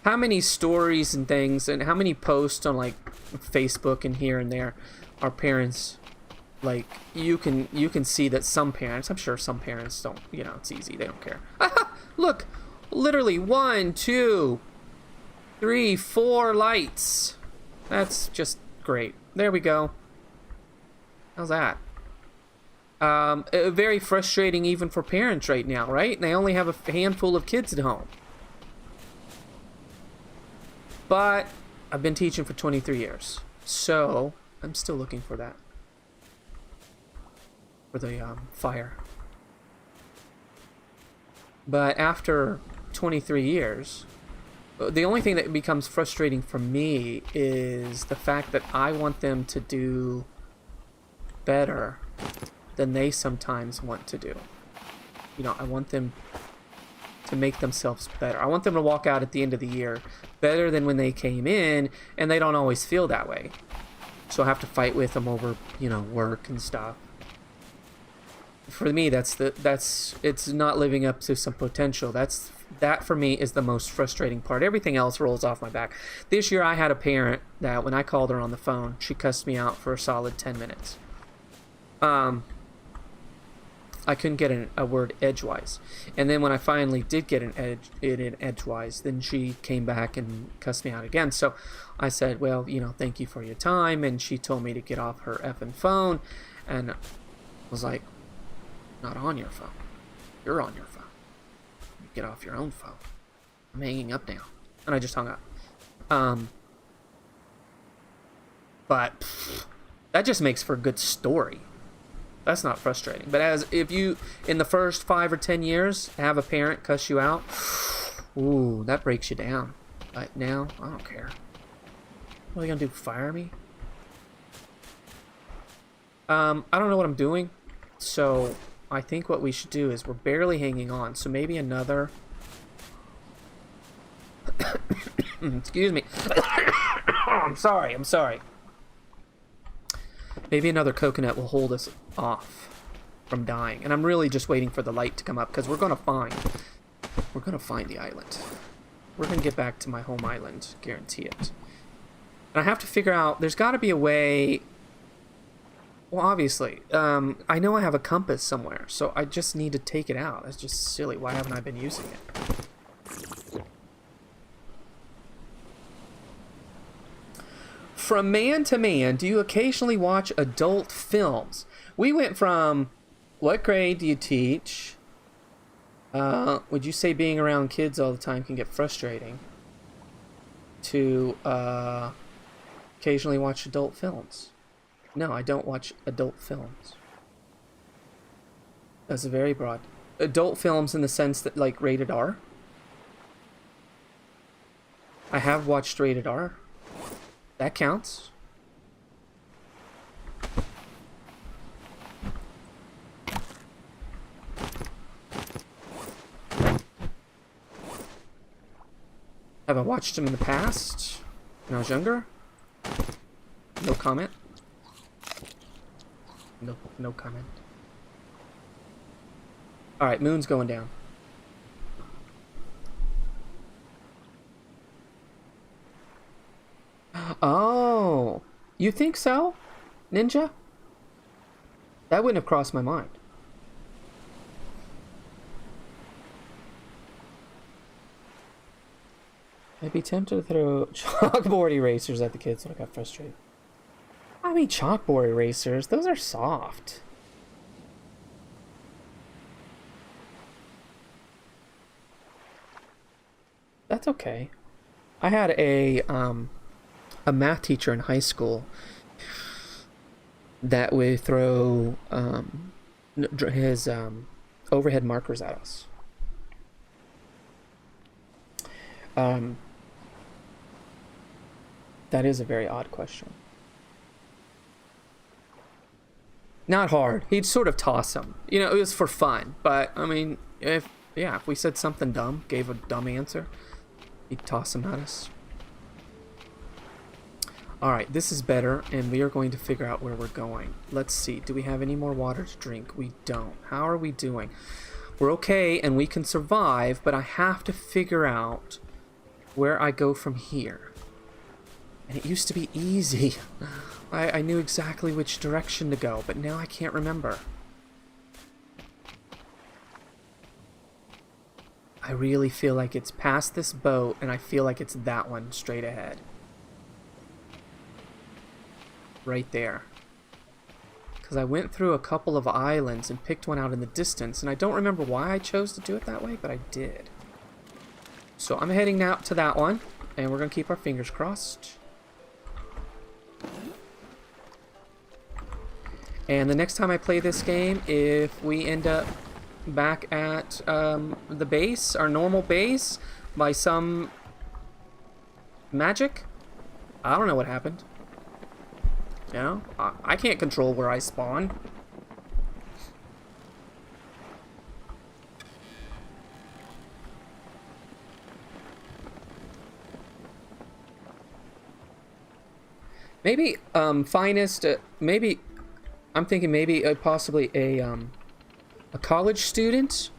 how many stories and things, and how many posts on like Facebook and here and there are parents, like you can see that some parents, I'm sure some parents don't, it's easy, they don't care. Look, literally 1, 2, 3, 4 lights. That's just great. There we go. How's that? Very frustrating even for parents right now, right? And they only have a handful of kids at home. But I've been teaching for 23 years, so I'm still looking for that. For the fire. But after 23 years, the only thing that becomes frustrating for me is the fact that I want them to do better than they sometimes want to do. I want them to make themselves better. I want them to walk out at the end of the year better than when they came in, and they don't always feel that way. So I have to fight with them over, work and stuff. For me, it's not living up to some potential. That for me is the most frustrating part. Everything else rolls off my back. This year I had a parent that when I called her on the phone, she cussed me out for a solid 10 minutes. I couldn't get a word edgewise. And then when I finally did get it in edgewise, then she came back and cussed me out again. So I said, well, thank you for your time. And she told me to get off her effing phone. And I was like, not on your phone. You're on your phone. Get off your own phone. I'm hanging up now. And I just hung up. But that just makes for a good story. That's not frustrating. But if you, in the first 5 or 10 years, have a parent cuss you out, ooh, that breaks you down. But now, I don't care. What are you gonna do, fire me? I don't know what I'm doing, so I think what we should do is we're barely hanging on, so maybe another... Excuse me. I'm sorry. Maybe another coconut will hold us off from dying. And I'm really just waiting for the light to come up, because we're gonna find the island. We're gonna get back to my home island, guarantee it. And I have to figure out, there's gotta be a way. Well, obviously, I know I have a compass somewhere, so I just need to take it out. That's just silly. Why haven't I been using it? From man to man, do you occasionally watch adult films? We went from, what grade do you teach? Would you say being around kids all the time can get frustrating? To occasionally watch adult films. No, I don't watch adult films. That's very broad. Adult films in the sense that, like, rated R? I have watched rated R. That counts. Haven't watched them in the past. When I was younger. No comment. No comment. Alright, moon's going down. Oh, you think so, Ninja? That wouldn't have crossed my mind. I'd be tempted to throw chalkboard erasers at the kids when I got frustrated. I mean, chalkboard erasers, those are soft. That's okay. I had a math teacher in high school that would throw his overhead markers at us. That is a very odd question. Not hard. He'd sort of toss them. You know, it was for fun. But, I mean, if we said something dumb, gave a dumb answer, he'd toss them at us. Alright, this is better, and we are going to figure out where we're going. Let's see. Do we have any more water to drink? We don't. How are we doing? We're okay, and we can survive, but I have to figure out where I go from here. And it used to be easy. I knew exactly which direction to go, but now I can't remember. I really feel like it's past this boat, and I feel like it's that one straight ahead. Right there. Because I went through a couple of islands and picked one out in the distance, and I don't remember why I chose to do it that way, but I did. So I'm heading now to that one, and we're going to keep our fingers crossed. And the next time I play this game, if we end up back at the base, our normal base, by some magic, I don't know what happened. You know, I can't control where I spawn. Maybe finest. Maybe I'm thinking maybe possibly a college student,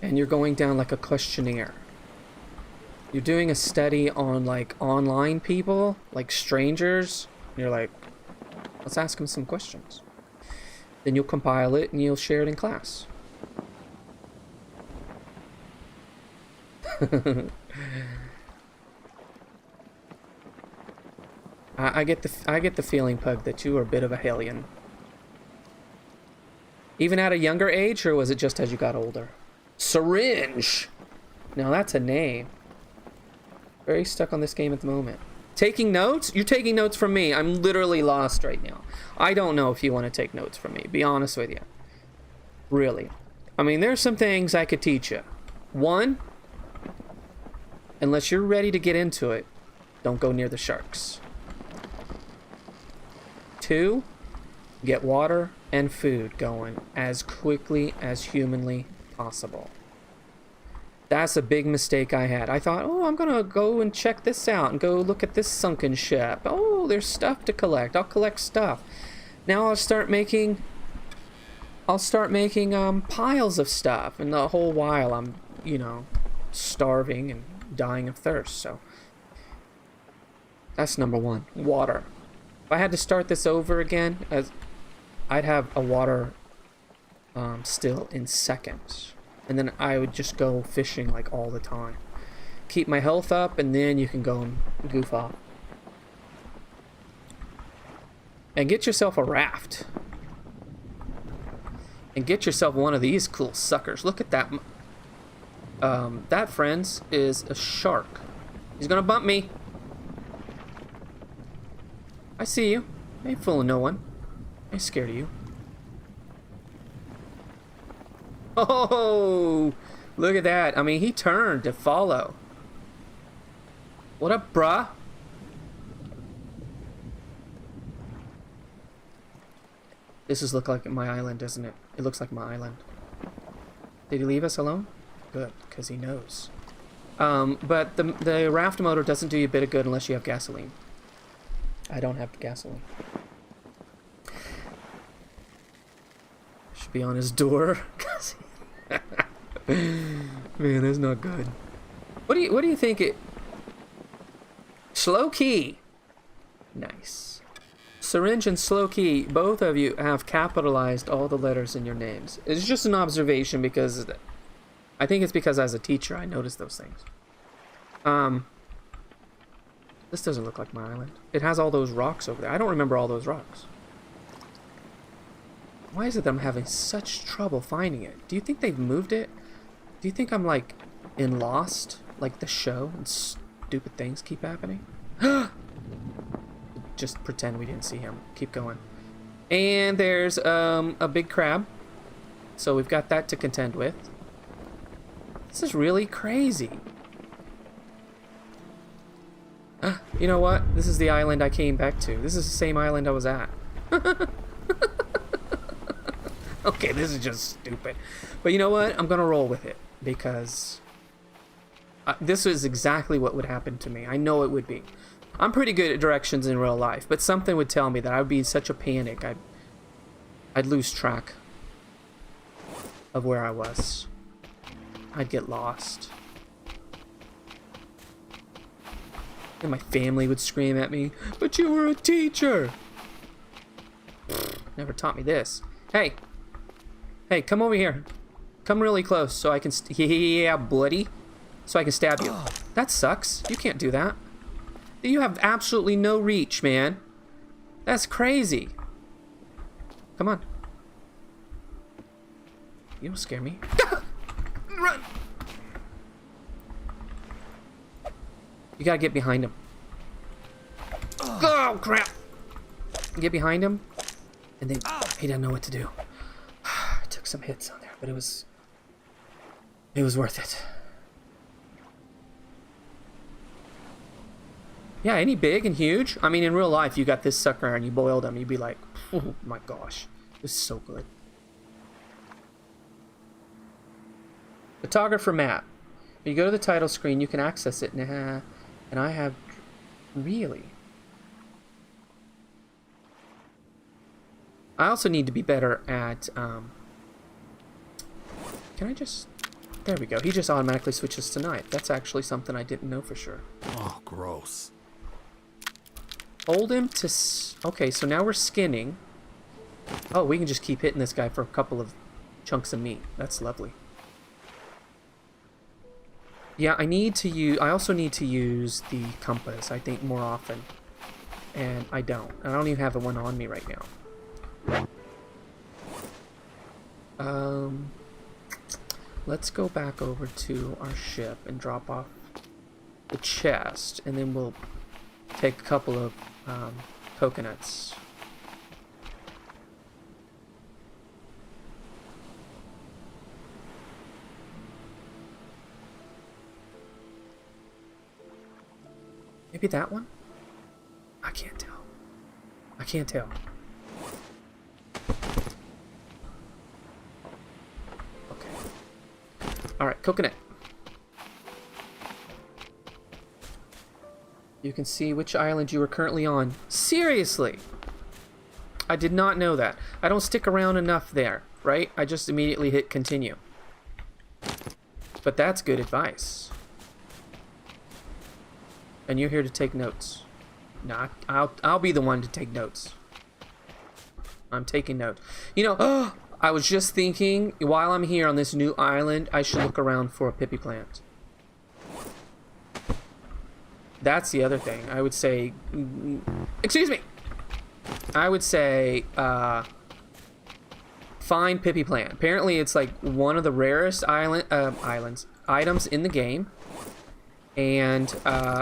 and you're going down like a questionnaire. You're doing a study on like online people, like strangers. And you're like, let's ask them some questions. Then you'll compile it and you'll share it in class. I get the feeling, Pug, that you are a bit of a hellion. Even at a younger age, or was it just as you got older? Syringe! Now that's a name. Very stuck on this game at the moment. Taking notes? You're taking notes from me. I'm literally lost right now. I don't know if you want to take notes from me. Be honest with you. Really. I mean, there's some things I could teach you. One, unless you're ready to get into it, don't go near the sharks. Two, get water and food going as quickly as humanly possible. That's a big mistake I had. I thought, oh, I'm gonna go and check this out and go look at this sunken ship. Oh, there's stuff to collect. I'll collect stuff. Now I'll start making piles of stuff, and the whole while I'm, you know, starving and dying of thirst. So that's number one. Water. If I had to start this over again, I'd have a water still in seconds. And then I would just go fishing like all the time. Keep my health up, and then you can go and goof off. And get yourself a raft. And get yourself one of these cool suckers. Look at that. That, friends, is a shark. He's gonna bump me. I see you. I ain't fooling no one. I ain't scared of you. Oh, look at that. I mean, he turned to follow. What up, bruh? This is look like my island, doesn't it? It looks like my island. Did he leave us alone? Good, because he knows. But the raft motor doesn't do you a bit of good unless you have gasoline. I don't have gasoline. Should be on his door. Man, that's not good. What do you think it... Slow key. Nice. Syringe and Slow Key, both of you have capitalized all the letters in your names. It's just an observation because I think it's because as a teacher I noticed those things. This doesn't look like my island. It has all those rocks over there. I don't remember all those rocks. Why is it that I'm having such trouble finding it? Do you think they've moved it? Do you think I'm like in Lost, like the show, and stupid things keep happening? Just pretend we didn't see him. Keep going. And there's a big crab. So we've got that to contend with. This is really crazy. You know what? This is the island I came back to. This is the same island I was at. Okay, this is just stupid. But you know what? I'm going to roll with it. Because this is exactly what would happen to me. I know it would be. I'm pretty good at directions in real life, but something would tell me that I would be in such a panic, I'd lose track of where I was. I'd get lost. And my family would scream at me, "But you were a teacher!" Never taught me this. Hey! Hey, come over here. Come really close so I can... Yeah, buddy. So I can stab you. That sucks. You can't do that. You have absolutely no reach, man. That's crazy. Come on. You don't scare me. Run! You gotta get behind him. Oh, crap! Get behind him. And then he doesn't know what to do. I took some hits on there, but it was worth it. Yeah, any big and huge? I mean, in real life, you got this sucker and you boiled him, you'd be like, oh my gosh, this is so good. Photographer map. When you go to the title screen, you can access it. And I have... Really? I also need to be better at... Can I just... There we go. He just automatically switches to night. That's actually something I didn't know for sure. Oh, gross. Hold him to... Okay, so now we're skinning. Oh, we can just keep hitting this guy for a couple of chunks of meat. That's lovely. Yeah, I need to use... I also need to use the compass, I think, more often. And I don't. I don't even have the one on me right now. Let's go back over to our ship and drop off the chest, and then we'll take a couple of coconuts. Maybe that one? I can't tell. I can't tell. Alright, coconut. You can see which island you are currently on. Seriously! I did not know that. I don't stick around enough there, right? I just immediately hit continue. But that's good advice. And you're here to take notes. Nah, I'll be the one to take notes. I'm taking notes. You know, I was just thinking, while I'm here on this new island, I should look around for a pippy plant. That's the other thing. I would say... Excuse me! I would say, find pippy plant. Apparently it's like one of the rarest items in the game. And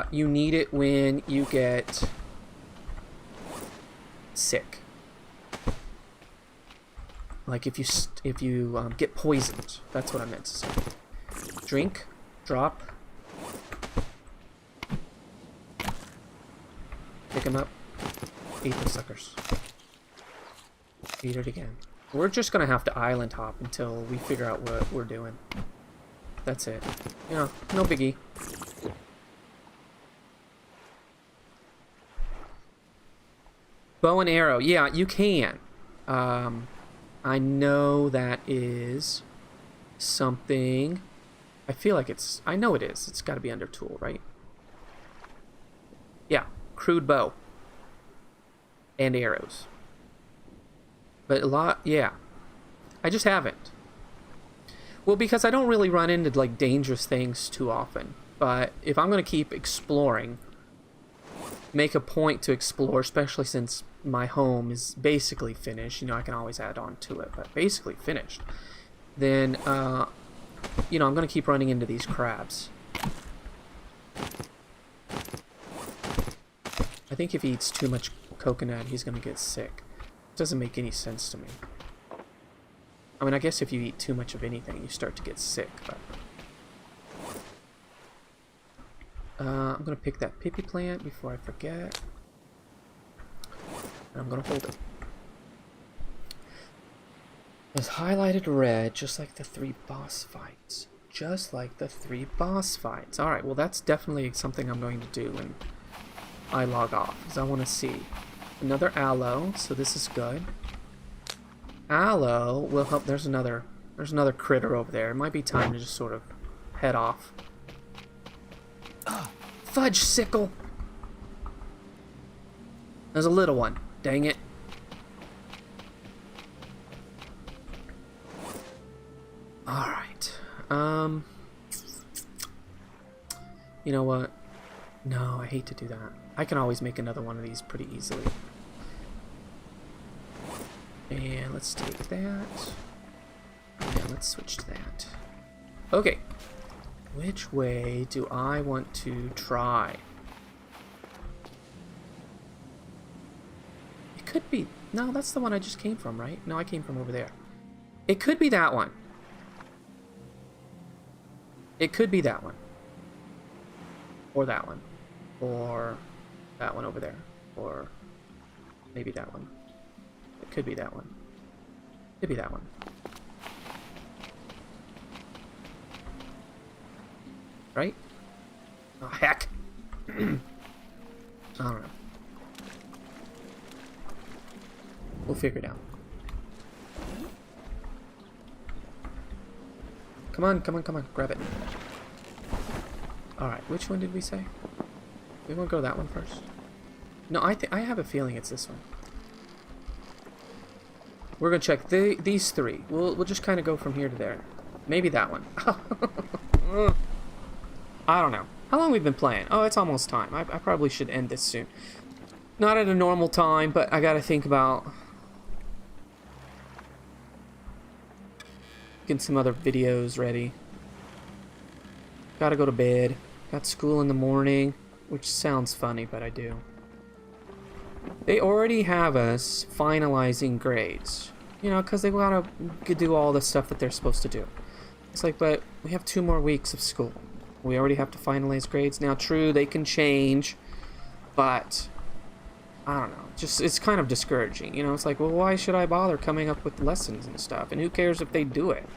you need it when you get sick. Like if you get poisoned. That's what I meant to say. Drink, drop, pick him up, eat the suckers. Eat it again. We're just gonna have to island hop until we figure out what we're doing. that's it. Yeah, no biggie. Bow and arrow. Yeah, you can. I know that is something. I feel like it's... I know it is. It's got to be under tool, right? Yeah, crude bow. And arrows. But a lot... Yeah. I just haven't. Well, because I don't really run into, like, dangerous things too often. But if I'm going to keep exploring, make a point to explore, especially since my home is basically finished. You know, I can always add on to it, but basically finished. Then, you know, I'm going to keep running into these crabs. I think if he eats too much coconut, he's going to get sick. Doesn't make any sense to me. I mean, I guess if you eat too much of anything, you start to get sick, but... I'm going to pick that pippy plant before I forget. And I'm going to hold it. It's highlighted red, just like the 3 boss fights. Just like the 3 boss fights. Alright, well that's definitely something I'm going to do when I log off, because I want to see. Another aloe, so this is good. Aloe will help. There's another critter over there. It might be time to just sort of head off. Fudge sickle! There's a little one. Dang it. Alright. You know what? No, I hate to do that. I can always make another one of these pretty easily. And let's take that. And let's switch to that. Okay. Which way do I want to try? It could be... No, that's the one I just came from, right? No, I came from over there. It could be that one. It could be that one. Or that one. Or that one over there. Or maybe that one. It could be that one. Could be that one. Right? Oh, heck. I don't know. We'll figure it out. Come on, come on, come on. Grab it. Alright, which one did we say? We want to go that one first? No, I have a feeling it's this one. We're going to check these 3. We'll just kind of go from here to there. Maybe that one. I don't know. How long we've been playing? Oh, it's almost time. I probably should end this soon. Not at a normal time, but I gotta think about getting some other videos ready. Gotta go to bed. Got school in the morning, which sounds funny, but I do. They already have us finalizing grades. You know, because they gotta do all the stuff that they're supposed to do. It's like, but we have 2 more weeks of school. We already have to finalize grades. Now, true, they can change, but I don't know. Just, it's kind of discouraging. You know, it's like, well, why should I bother coming up with lessons and stuff? And who cares if they do it?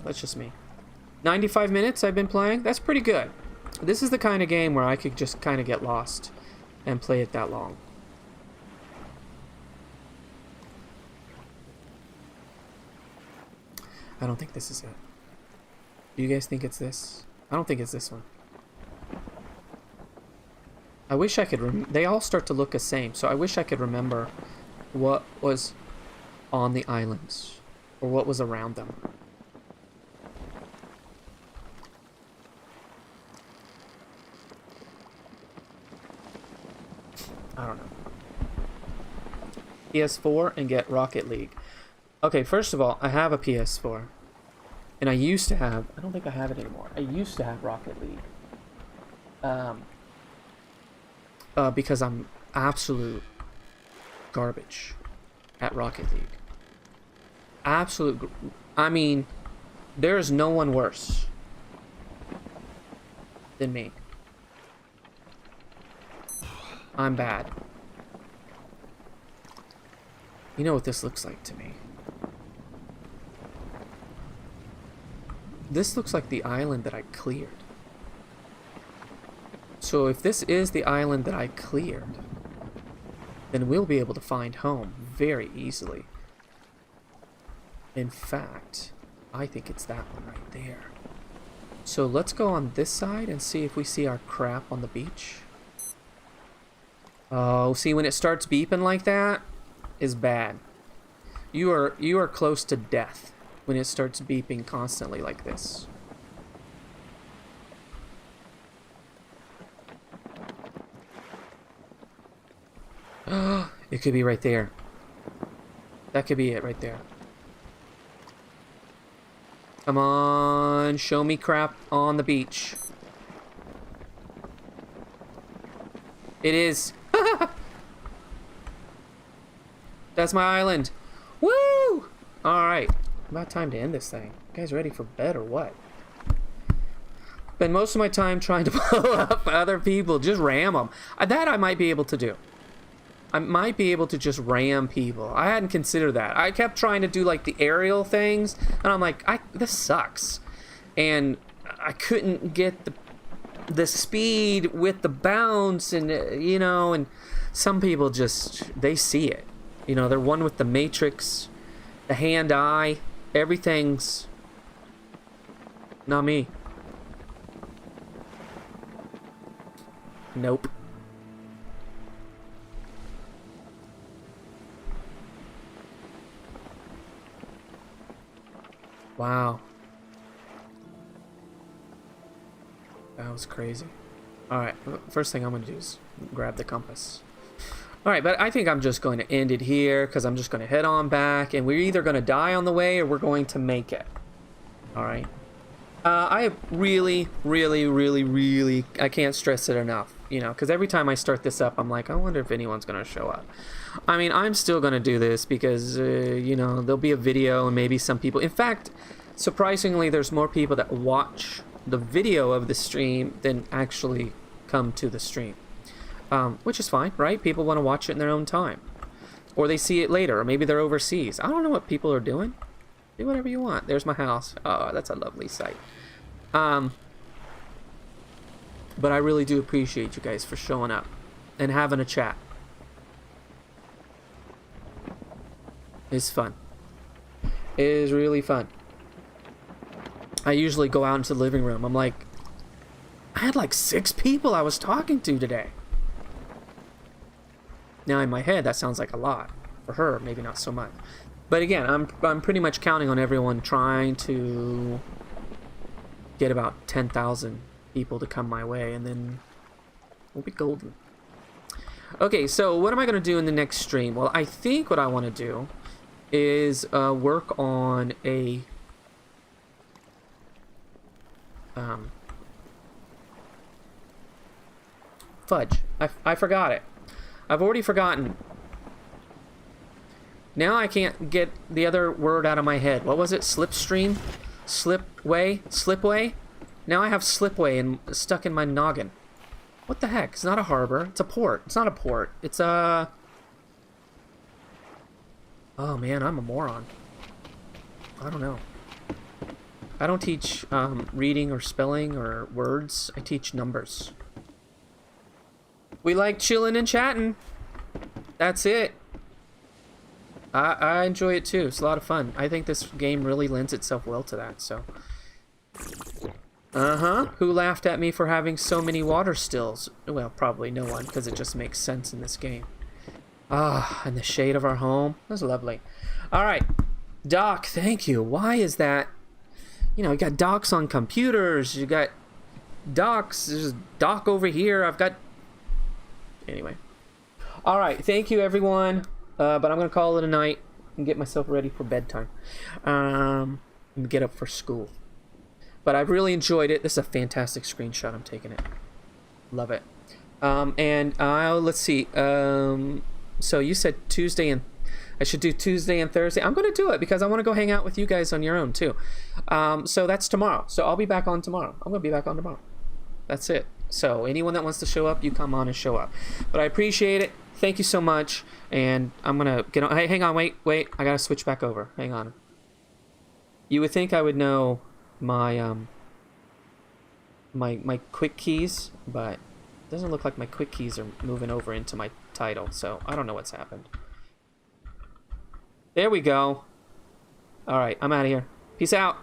That's just me. 95 minutes I've been playing. That's pretty good. This is the kind of game where I could just kind of get lost and play it that long. I don't think this is it. Do you guys think it's this? I don't think it's this one. I wish I could they all start to look the same, so I wish I could remember what was on the islands or what was around them. I don't know. PS4 and get Rocket League. Okay, first of all, I have a PS4. And I used to have... I don't think I have it anymore. I used to have Rocket League. Because I'm absolute garbage at Rocket League. Absolute... I mean, there is no one worse than me. I'm bad. You know what this looks like to me. This looks like the island that I cleared. So if this is the island that I cleared, then we'll be able to find home very easily. In fact, I think it's that one right there. So let's go on this side and see if we see our crap on the beach. Oh, see, when it starts beeping like that, is bad. You are close to death when it starts beeping constantly like this. It could be right there. That could be it right there. Come on, show me crap on the beach. It is. That's my island. Woo! Alright. About time to end this thing. You guys ready for bed or what? Spend most of my time trying to blow up other people. Just ram them. That I might be able to do. I might be able to just ram people. I hadn't considered that. I kept trying to do like the aerial things, and I'm like, this sucks. And I couldn't get the speed with the bounce, and you know, and some people just, they see it. You know, they're one with the matrix, the hand-eye, everything's not me. Nope. Wow. That was crazy. Alright, first thing I'm going to do is grab the compass. Alright, but I think I'm just going to end it here because I'm just going to head on back, and we're either going to die on the way or we're going to make it. Alright. I really, I can't stress it enough, you know, because every time I start this up, I'm like, I wonder if anyone's going to show up. I mean, I'm still going to do this because, you know, there'll be a video and maybe some people. In fact, surprisingly, there's more people that watch the video of the stream than actually come to the stream, which is fine, right? People want to watch it in their own time, or they see it later, or maybe they're overseas. I don't know what people are doing. Do whatever you want. There's my house. Oh, that's a lovely sight. But I really do appreciate you guys for showing up and having a chat. It's fun. It is really fun. I usually go out into the living room. I'm like, I had like 6 people I was talking to today. Now in my head, that sounds like a lot. For her, maybe not so much. But again, I'm pretty much counting on everyone trying to get about 10,000 people to come my way, and then we'll be golden. Okay, so what am I going to do in the next stream? Well, I think what I want to do is work on a fudge. I forgot it. I've already forgotten. Now I can't get the other word out of my head. What was it? Slipstream? Slipway? Slipway? Now I have slipway stuck in my noggin. What the heck? It's not a harbor. It's a port. It's not a port. It's a... Oh man, I'm a moron. I don't know. I don't teach reading or spelling or words. I teach numbers. We like chilling and chatting. That's it. I enjoy it too. It's a lot of fun. I think this game really lends itself well to that, so. Who laughed at me for having so many water stills? Well, probably no one, because it just makes sense in this game. Ah, and the shade of our home. That's lovely. Alright. Doc, thank you. Why is that? You know, you got docs on computers. You got docs. There's a doc over here. I've got... Anyway. Alright, thank you everyone. But I'm going to call it a night and get myself ready for bedtime. And get up for school. But I've really enjoyed it. This is a fantastic screenshot. I'm taking it. Love it. And let's see. So you said Tuesday and... I should do Tuesday and Thursday. I'm going to do it because I want to go hang out with you guys on your own too. So that's tomorrow. So I'll be back on tomorrow. I'm going to be back on tomorrow. That's it. So anyone that wants to show up, you come on and show up. But I appreciate it. Thank you so much, and I'm gonna get on. Hey, hang on, wait, I gotta switch back over. Hang on. You would think I would know my my quick keys, but it doesn't look like my quick keys are moving over into my title, so I don't know what's happened. There we go. All right, I'm out of here. Peace out.